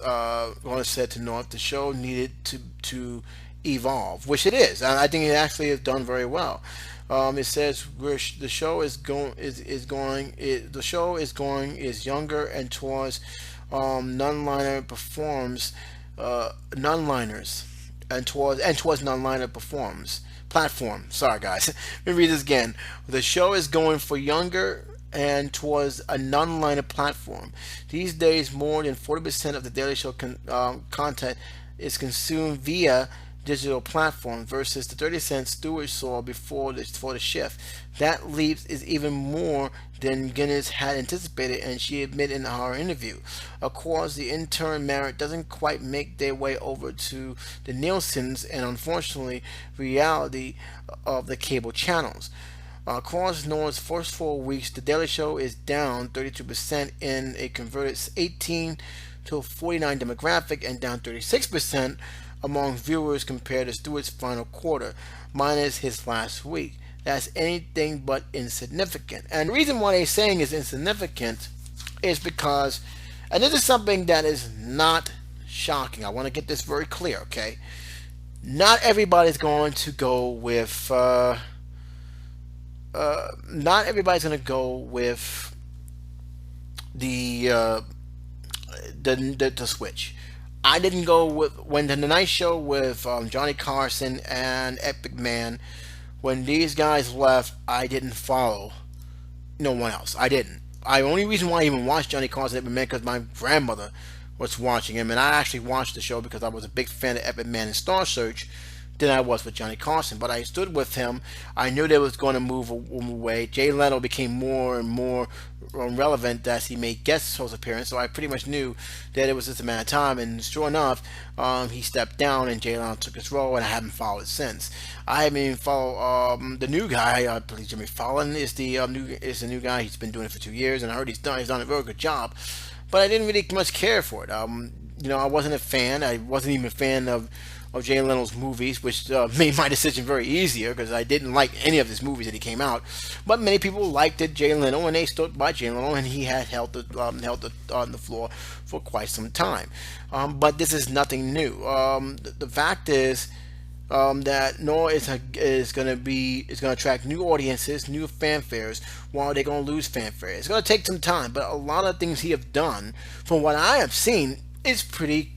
Lawrence said to North, the show needed to evolve, which it is. And I think it actually has done very well. It says the show is younger and towards non-liner performs non-liners and towards non-liner performs platform. Sorry guys, let me read this again. The show is going for younger and towards a non-liner platform. These days, more than 40% of the Daily Show content is consumed via digital platform versus the 30% Stewart saw before the shift. That leap is even more than Guinness had anticipated, and she admitted in our interview. Of course, the intern merit doesn't quite make their way over to the Nielsen's and, unfortunately, reality of the cable channels. Across Noah's first 4 weeks, The Daily Show is down 32% in a converted 18 to 49 demographic, and down 36% among viewers compared to Stewart's final quarter, minus his last week. That's anything but insignificant. And the reason why they're saying it's insignificant is because, and this is something that is not shocking. I want to get this very clear, okay? Not everybody's going to go with not everybody's going to go with the, the switch. I didn't go with when the Night Show with Johnny Carson and Epic Man. When these guys left, I didn't follow no one else. I didn't. I only reason why I even watched Johnny Carson and Epic Man because my grandmother was watching him, and I actually watched the show because I was a big fan of Epic Man and Star Search than I was with Johnny Carson. But I stood with him. I knew they was going to move away. Jay Leno became more and more relevant as he made guest host appearances, so I pretty much knew that it was just a matter of time. And sure enough, he stepped down and Jay Leno took his role, and I haven't followed it since. I haven't even followed the new guy. I believe Jimmy Fallon is the new guy. He's been doing it for 2 years, and I heard he's done a very good job. But I didn't really much care for it. I wasn't a fan. I wasn't even a fan of Jay Leno's movies, which made my decision very easier because I didn't like any of his movies that he came out. But many people liked it, Jay Leno, and they stood by Jay Leno, and he had held on the floor for quite some time. But this is nothing new. The fact is that Noah is going to attract new audiences, new fanfares, while they're going to lose fanfare. It's going to take some time, but a lot of things he have done, from what I have seen, is pretty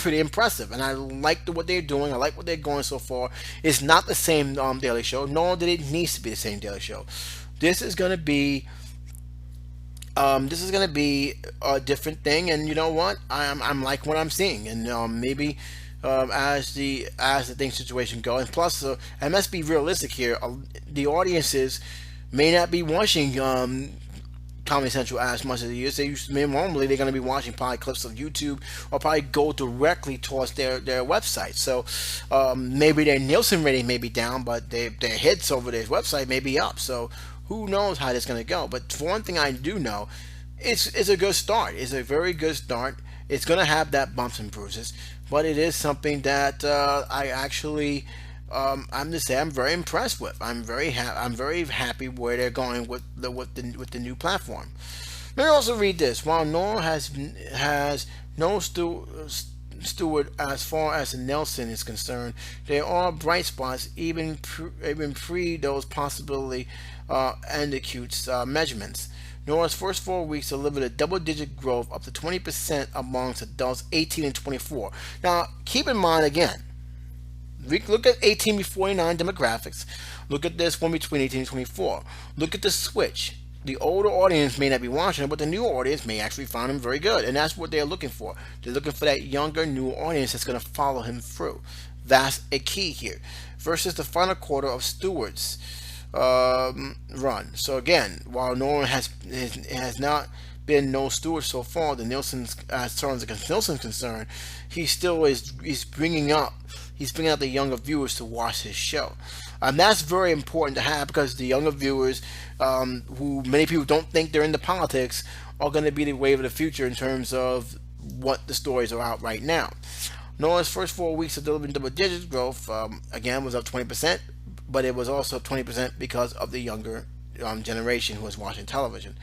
impressive, and I like what they're doing. I like what they're going so far. It's not the same Daily Show, nor that it needs to be the same Daily Show. This is going to be a different thing, and you know what? I'm like what I'm seeing, and maybe as the thing situation goes. And plus, and let's be realistic here. The audiences may not be watching Comedy Central as much as they used. Normally they're going to be watching probably clips of YouTube or probably go directly towards their website. So maybe their Nielsen rating may be down, but their hits over their website may be up. So who knows how that's going to go? But for one thing I do know, it's a good start. It's a very good start. It's going to have that bumps and bruises, but it is something that I actually. I'm to say I'm very impressed with. I'm very happy where they're going with the new platform. Let me also read this. While Noah has no steward as far as Nelson is concerned, there are bright spots even pre those possibility and acute measurements. Noah's first 4 weeks delivered a double-digit growth up to 20% amongst adults 18 and 24. Now, keep in mind again. We look at 18 to 49 demographics. Look at this one between 18 and 24. Look at the switch. The older audience may not be watching it, but the new audience may actually find him very good. And that's what they're looking for. They're looking for that younger, new audience that's going to follow him through. That's a key here. Versus the final quarter of Stewart's run. So again, while Noah has not been no Stewart so far, the Nielsen's as far as Nielsen's concerned, he still is bringing out the younger viewers to watch his show. And that's very important to have because the younger viewers, who many people don't think they're into politics, are going to be the wave of the future in terms of what the stories are out right now. Noah's first 4 weeks of delivering double-digit growth, again, was up 20%, but it was also 20% because of the younger generation who was watching television.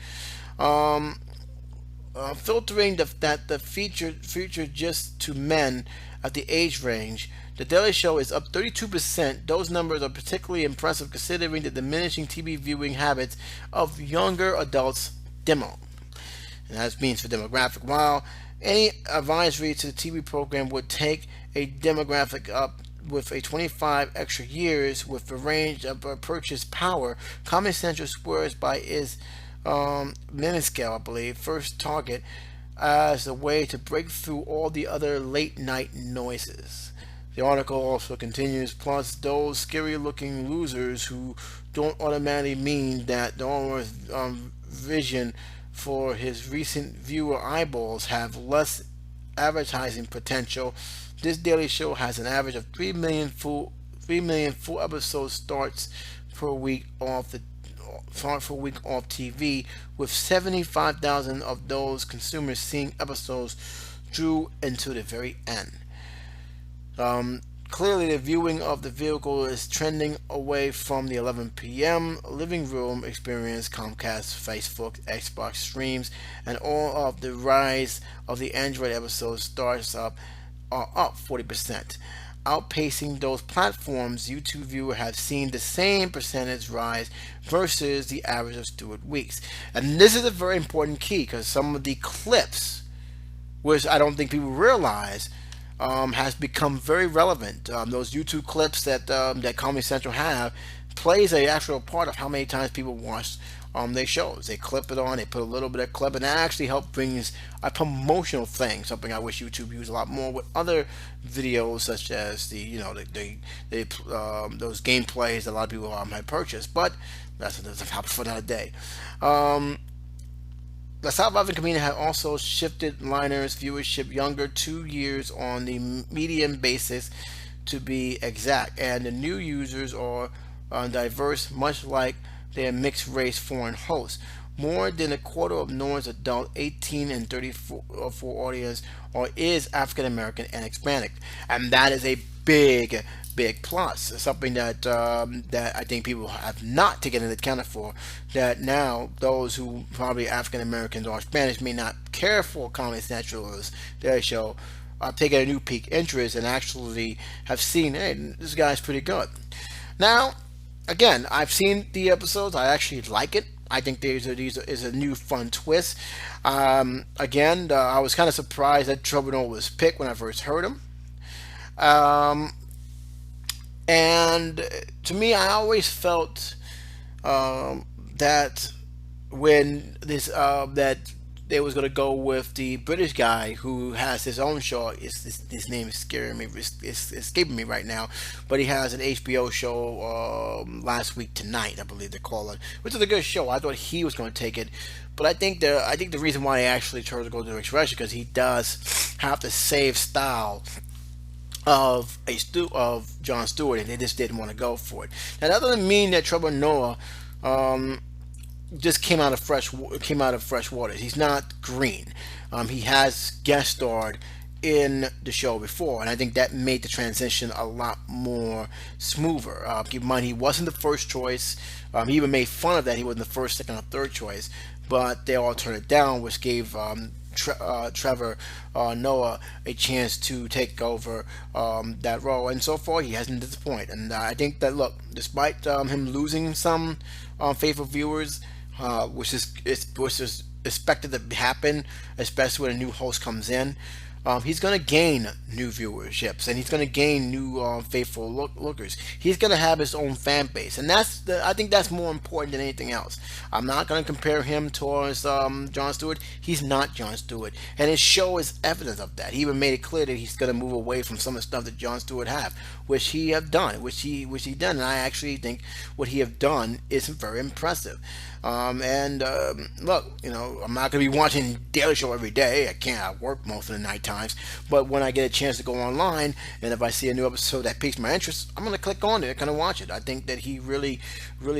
Filtering the feature just to men at the age range, The Daily Show is up 32%. Those numbers are particularly impressive considering the diminishing TV viewing habits of younger adults demo. And that means for demographic. While any advisory to the TV program would take a demographic up with a 25 extra years with the range of purchase power, Comedy Central swears by its minuscule, I believe, first target as a way to break through all the other late night noises. The article also continues, plus those scary looking losers who don't automatically mean that the owner's vision for his recent viewer eyeballs have less advertising potential. This Daily Show has an average of 3 million full episode starts per week off TV, with 75,000 of those consumers seeing episodes through until the very end. Clearly, the viewing of the vehicle is trending away from the 11 p.m. living room experience. Comcast, Facebook, Xbox streams, and all of the rise of the Android episodes are up 40%. outpacing those platforms, YouTube viewers have seen the same percentage rise versus the average of Stewart weeks. And this is a very important key because some of the clips, which I don't think people realize, has become very relevant. Those YouTube clips that Comedy Central have plays a actual part of how many times people watch their shows. They clip it on, they put a little bit of clip, and that actually helps brings a promotional thing. Something I wish YouTube used a lot more with other videos, such as those gameplays that a lot of people have purchased. But that's a topic for another day. The South African community had also shifted Liner's viewership younger 2 years on the median basis, to be exact, and the new users are diverse, much like their mixed race foreign hosts. More than a quarter of Noah's adult 18 and 34 audience is African American and Hispanic, and that is a big plus. Something that that I think people have not taken into account for. That now those who probably African Americans or Spanish may not care for Comedy Central's their show are taking a new peak interest and actually have seen, hey, this guy's pretty good. Now, again, I've seen the episodes. I actually like it. I think these is a new fun twist. Again, I was kind of surprised that Trevor Noah was picked when I first heard him. And to me, I always felt that when that they was going to go with the British guy who has his own show. His name is scaring me. It's escaping me right now. But he has an HBO show last week tonight, I believe they call it, which is a good show. I thought he was going to take it, but I think the reason why he actually chose to go to Expression because he does have the same style of Jon Stewart, and they just didn't want to go for it. Now, that doesn't mean that Trevor Noah just came out of fresh waters. He's not green. He has guest starred in the show before, and I think that made the transition a lot more smoother. Keep in mind, he wasn't the first choice. He even made fun of that. He wasn't the first, second, or third choice, but they all turned it down, which gave Trevor Noah a chance to take over that role, and so far he hasn't disappointed. And I think that, look, despite him losing some faithful viewers, which is expected to happen, especially when a new host comes in, he's going to gain new viewerships, and he's going to gain new faithful lookers. He's going to have his own fan base, and I think that's more important than anything else. I'm not going to compare him towards Jon Stewart. He's not Jon Stewart, and his show is evidence of that. He even made it clear that he's going to move away from some of the stuff that Jon Stewart have, which he have done, which he done, and I actually think what he have done is very impressive. Look, I'm not going to be watching Daily Show every day. I can't. I work most of the night times. But when I get a chance to go online, and if I see a new episode that piques my interest, I'm going to click on it and kind of watch it. I think that he really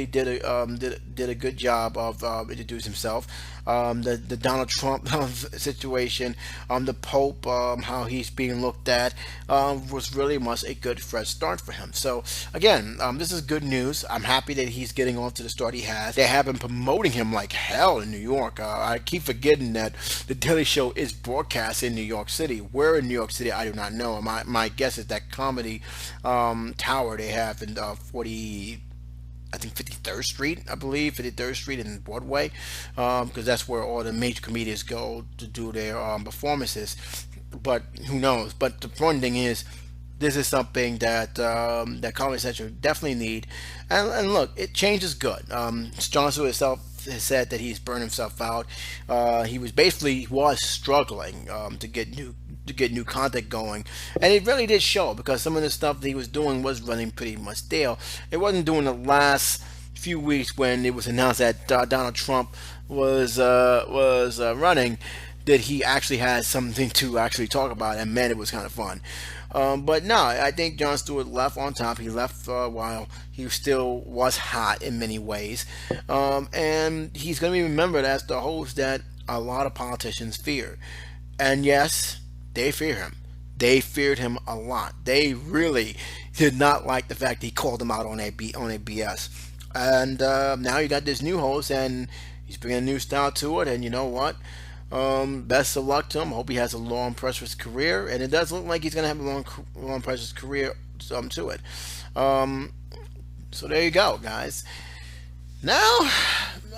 did a good job of introducing himself. The Donald Trump situation, the Pope, how he's being looked at, was really much a good fresh start for him. So again, this is good news. I'm happy that he's getting off to the start he has. They have been promoting him like hell in New York. I keep forgetting that the Daily Show is broadcast in New York City. Where in New York City, I do not know. My guess is that comedy tower they have in 53rd Street, I believe, 53rd Street and Broadway, because that's where all the major comedians go to do their performances. But who knows? But the important thing is, this is something that that Comedy Central definitely need. And look, change is good. Jon Stewart himself has said that he's burned himself out. He was struggling to get new content going, and it really did show, because some of the stuff that he was doing was running pretty much stale. It wasn't doing the last few weeks when it was announced that Donald Trump was running, that he actually had something to actually talk about, and man, it was kind of fun. But no, I think Jon Stewart left on top. He left while he still was hot in many ways, and he's going to be remembered as the host that a lot of politicians fear. And yes, they fear him. They feared him a lot. They really did not like the fact that he called them out on a BS. And now you got this new host, and he's bringing a new style to it. And you know what? Best of luck to him. I hope he has a long, prosperous career, and it does look like he's going to have a long, prosperous career to it. Um, so there you go, guys. Now,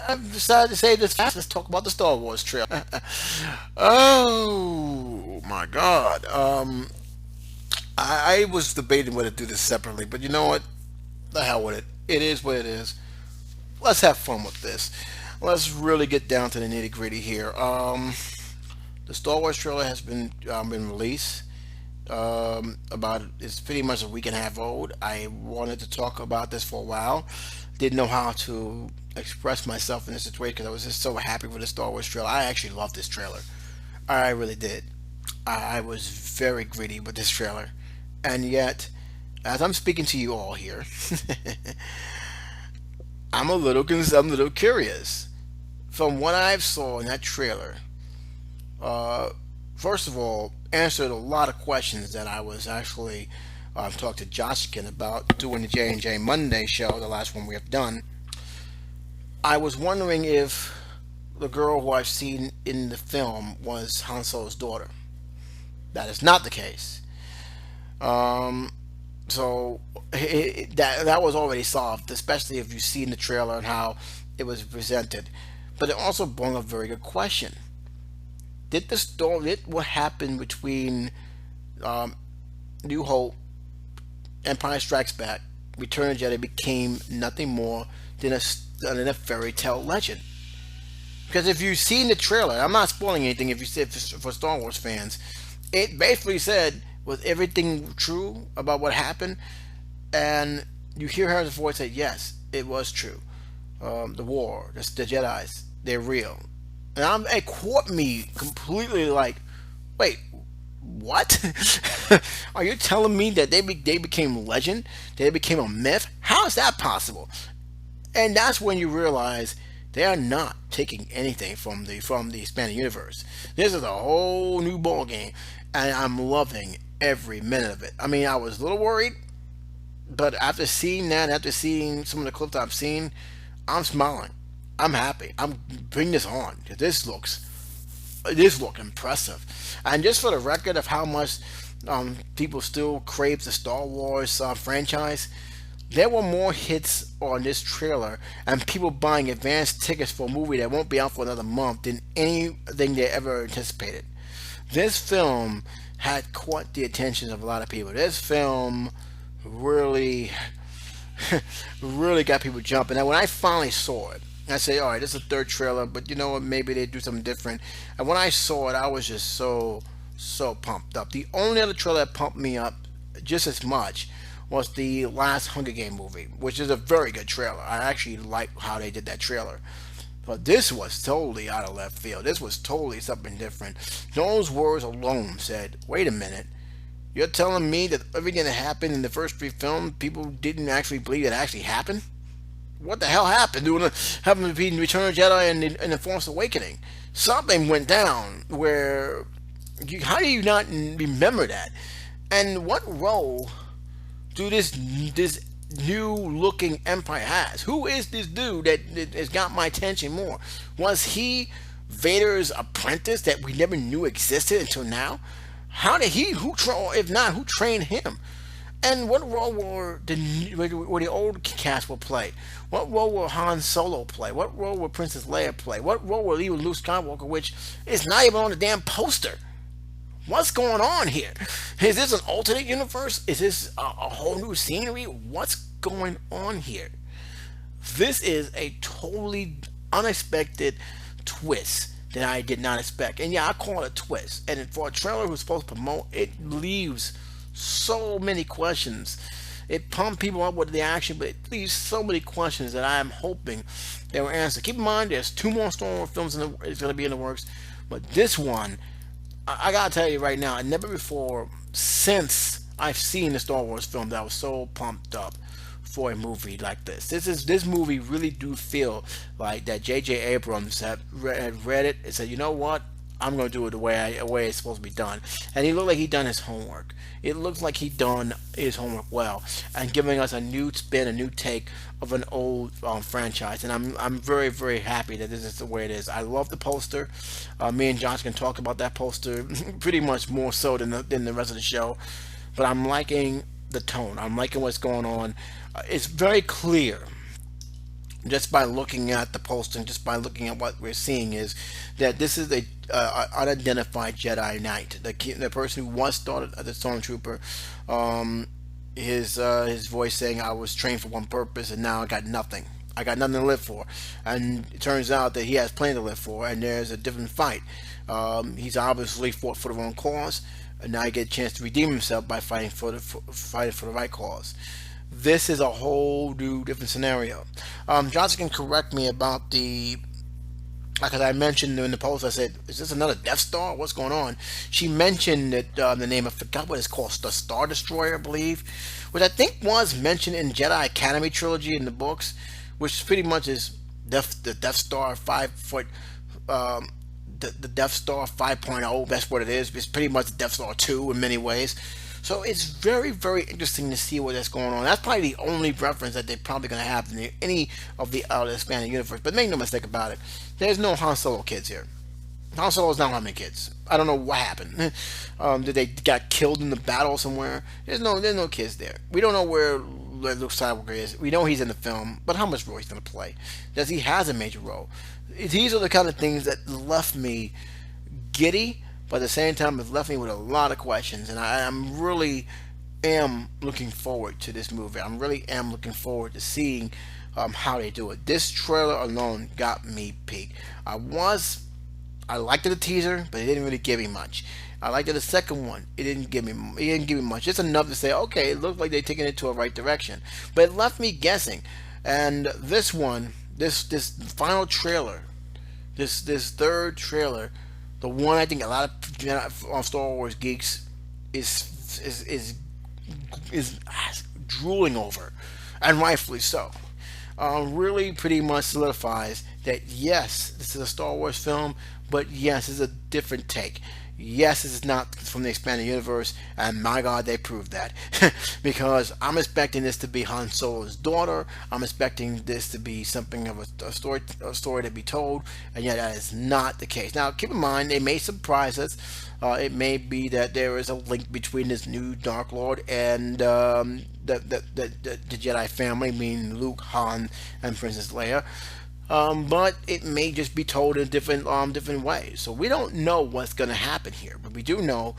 I've decided to say this fast. Let's talk about the Star Wars trailer. Oh my God. I was debating whether to do this separately, but you know what? The hell with it. It is what it is. Let's have fun with this. Let's really get down to the nitty gritty here. The Star Wars trailer has been released. About it's pretty much a week and a half old. I wanted to talk about this for a while. Didn't know how to express myself in this situation because I was just so happy with the Star Wars trailer. I actually loved this trailer. I really did. I was very gritty with this trailer, and yet, as I'm speaking to you all here, I'm a little curious. From what I've saw in that trailer, uh, first of all, answered a lot of questions that I was actually talked to Joshkin about doing the J&J Monday show, the last one we have done. I was wondering if the girl who I've seen in the film was Han Solo's daughter. That is not the case. Um, so that was already solved, especially if you've seen the trailer and how it was presented. But it also brought up a very good question. Did what happened between um, New Hope, Empire Strikes Back, Return of the Jedi became nothing more than a fairy tale legend? Because if you've seen the trailer, I'm not spoiling anything. If you said for Star Wars fans, it basically said, was everything true about what happened? And you hear her voice say, yes, it was true. The war, the Jedi's, they're real. And it caught me completely like, wait, what? Are you telling me that they became legend? They became a myth? How is that possible? And that's when you realize they are not taking anything from the expanded universe. This is a whole new ball game, and I'm loving every minute of it. I mean, I was a little worried, but after seeing that, after seeing some of the clips I've seen, I'm smiling. I'm happy. I'm bring this on. This look impressive. And just for the record of how much people still crave the Star Wars franchise, there were more hits on this trailer and people buying advance tickets for a movie that won't be out for another month than anything they ever anticipated. This film had caught the attention of a lot of people. This film really, really got people jumping. And when I finally saw it, I say, all right, this is the third trailer, but you know what? Maybe they do something different. And when I saw it, I was just so pumped up. The only other trailer that pumped me up just as much was the last Hunger Game movie, which is a very good trailer. I actually like how they did that trailer. But this was totally out of left field. This was totally something different. Those words alone said, wait a minute. You're telling me that everything that happened in the first three films, people didn't actually believe it actually happened? What the hell happened happened between Return of the Jedi and the Force Awakening? Something went down where how do you not remember that? And what role do this new looking Empire has? Who is this dude that has got my attention more? Was he Vader's apprentice that we never knew existed until now? How did he? If not, who trained him? And what role will the old cast will play? What role will Han Solo play? What role will Princess Leia play? What role will even Luke Skywalker, which is not even on the damn poster? What's going on here? Is this an alternate universe? Is this a whole new scenery? What's going on here? This is a totally unexpected twist that I did not expect. And yeah, I call it a twist. And for a trailer who's supposed to promote, it leaves so many questions. It pumped people up with the action, but it leaves so many questions that I am hoping they will answer. Keep in mind, there's two more Star Wars films it's going to be in the works, but this one, I gotta tell you right now, never before since I've seen the Star Wars film that I was so pumped up for a movie like this. This movie really do feel like that J.J. Abrams had read it and said, you know what? I'm going to do it the way it's supposed to be done. And he looked like he done his homework. It looks like he done his homework well, and giving us a new spin, a new take of an old franchise. And I'm very, very happy that this is the way it is. I love the poster. Me and Josh can talk about that poster pretty much more so than the rest of the show. But I'm liking the tone. I'm liking what's going on. It's very clear just by looking at the poster and just by looking at what we're seeing is that this is a unidentified Jedi Knight. The person who once started as a stormtrooper, his voice saying, "I was trained for one purpose, and now I got nothing. I got nothing to live for." And it turns out that he has plenty to live for, and there's a different fight. He's obviously fought for the wrong cause, and now he gets a chance to redeem himself by fighting for the right cause. This is a whole new different scenario. Johnson can correct me about because I mentioned in the post, I said, "Is this another Death Star? What's going on?" She mentioned that the name, I forgot what it's called, the Star Destroyer, I believe, which I think was mentioned in Jedi Academy trilogy in the books, which pretty much is the Death Star 5 foot. The Death Star 5.0, that's what it is. It's pretty much the Death Star 2 in many ways. So it's very, very interesting to see what that's going on. That's probably the only reference that they're probably going to have in any of the expanded universe. But make no mistake about it, there's no Han Solo kids here. Han Solo's not having kids. I don't know what happened. Did they got killed in the battle somewhere? There's no kids there. We don't know where Luke Skywalker is. We know he's in the film, but how much role he's going to play? Does he has a major role? These are the kind of things that left me giddy, but at the same time, it's left me with a lot of questions, and I'm really am looking forward to this movie. I really am looking forward to seeing how they do it. This trailer alone got me peaked. I liked the teaser, but it didn't really give me much. I liked the second one. It didn't give me much. Just enough to say, okay, it looks like they're taking it to a right direction. But it left me guessing. And this one, this final trailer, this third trailer, the one I think a lot of Star Wars geeks is drooling over, and rightfully so. Really pretty much solidifies that yes, this is a Star Wars film, but yes, it's a different take. Yes, this is not from the expanded universe, and my God, they proved that. Because I'm expecting this to be Han Solo's daughter. I'm expecting this to be something of a story to be told, and yet that is not the case. Now, keep in mind, they may surprise us. It may be that there is a link between this new Dark Lord and the Jedi family, meaning Luke, Han, and Princess Leia. But it may just be told in different ways. So we don't know what's going to happen here, but we do know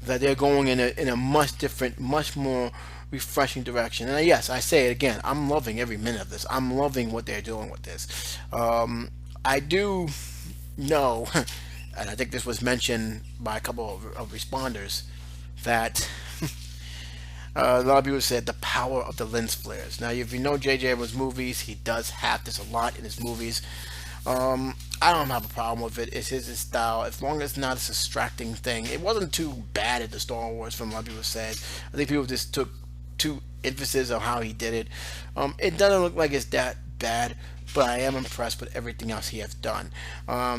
that they're going in a much different, much more refreshing direction. And yes, I say it again, I'm loving every minute of this. I'm loving what they're doing with this. I do know, and I think this was mentioned by a couple of responders, that a lot of people said the power of the lens flares. Now, if you know J.J. Abrams' movies, he does have this a lot in his movies. I don't have a problem with it. It's his style. As long as it's not a distracting thing. It wasn't too bad at the Star Wars film, a lot of people said. I think people just took too emphasis on how he did it. It doesn't look like it's that bad, but I am impressed with everything else he has done.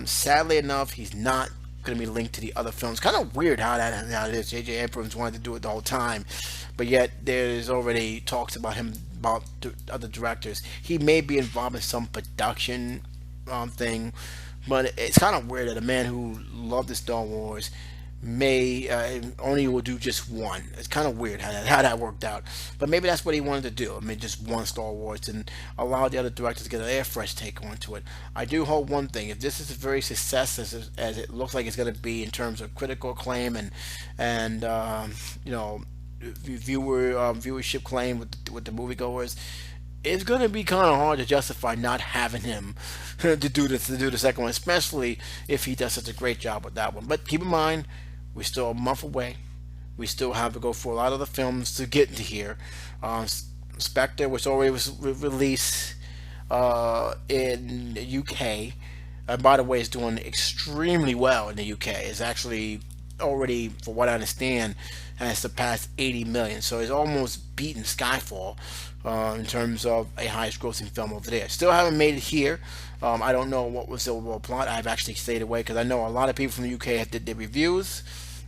Sadly enough, he's not going to be linked to the other films. Kind of weird how it is. J.J. Abrams wanted to do it the whole time, but yet there's already talks about him, about other directors. He may be involved in some production thing, but it's kind of weird that a man who loved the Star Wars may only will do just one. It's kind of weird how that worked out, but maybe that's what he wanted to do. I mean, just one Star Wars and allow the other directors to get their fresh take onto it. I do hope one thing: if this is a very success as it looks like it's going to be in terms of critical acclaim and viewership claim with the moviegoers, it's going to be kind of hard to justify not having him to do the second one, especially if he does such a great job with that one. But keep in mind, we're still a month away. We still have to go for a lot of the films to get into here. Spectre, which already was released in the UK, by the way, is doing extremely well in the UK. It's actually already, for what I understand, has surpassed 80 million. So it's almost beaten Skyfall in terms of a highest grossing film over there. Still haven't made it here. I don't know what was the overall plot. I've actually stayed away because I know a lot of people from the UK have did their reviews.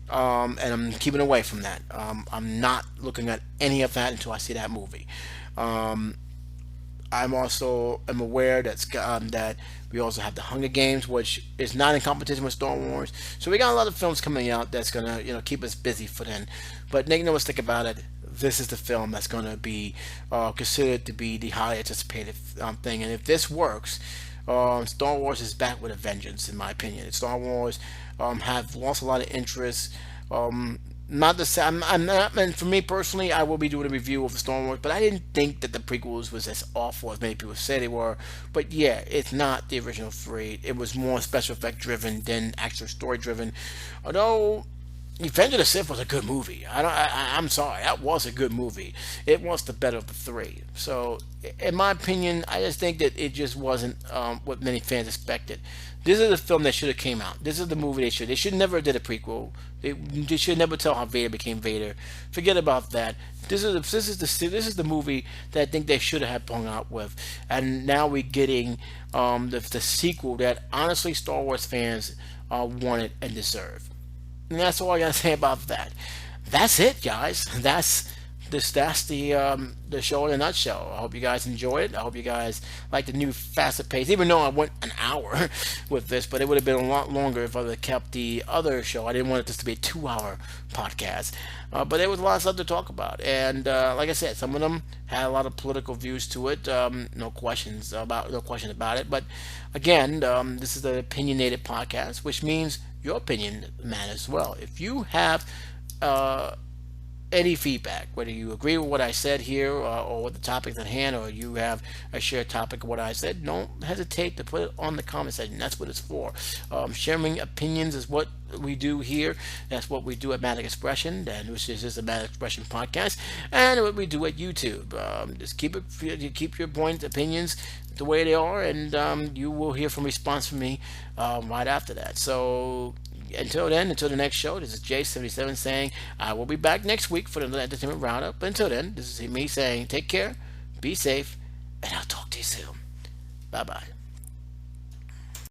And I'm keeping away from that. I'm not looking at any of that until I see that movie. I'm also am aware that we also have the Hunger Games, which is not in competition with Star Wars. So we got a lot of films coming out that's gonna keep us busy for then. But make no mistake about it, this is the film that's gonna be considered to be the highly anticipated thing. And if this works, Star Wars is back with a vengeance, in my opinion. Star Wars have lost a lot of interest. Not the same. I'm not, and for me personally, I will be doing a review of the Star Wars, but I didn't think that the prequels was as awful as many people said they were. But yeah, it's not the original three. It was more special effect driven than actual story driven. Although Revenge of the Sith was a good movie. I'm sorry, that was a good movie. It was the better of the three. So, in my opinion, I just think that it just wasn't what many fans expected. This is the film that should have came out. This is the movie they should. They should never have did a prequel. They should never tell how Vader became Vader. Forget about that. This is the movie that I think they should have hung out with. And now we're getting the sequel that honestly Star Wars fans wanted and deserve. And that's all I gotta say about that. That's it, guys. That's the show in a nutshell. I hope you guys enjoy it. I hope you guys like the new faster pace. Even though I went an hour with this, but it would have been a lot longer if I would have kept the other show. I didn't want this to be a 2-hour podcast, but there was a lot of stuff to talk about. And like I said, some of them had a lot of political views to it. No question about it. But again, this is an opinionated podcast, which means your opinion matters as well. If you have any feedback, whether you agree with what I said here or with the topics at hand, or you have a shared topic of what I said, don't hesitate to put it on the comment section. That's what it's for. Sharing opinions is what we do here. That's what we do at Matic Expression, which is just a Matic Expression podcast, and what we do at YouTube. Just keep your points, opinions the way they are, and you will hear from response from me right after that. So until then, until the next show, this is J77 saying I will be back next week for another entertainment roundup. But until then, this is me saying take care, be safe, and I'll talk to you soon. Bye bye.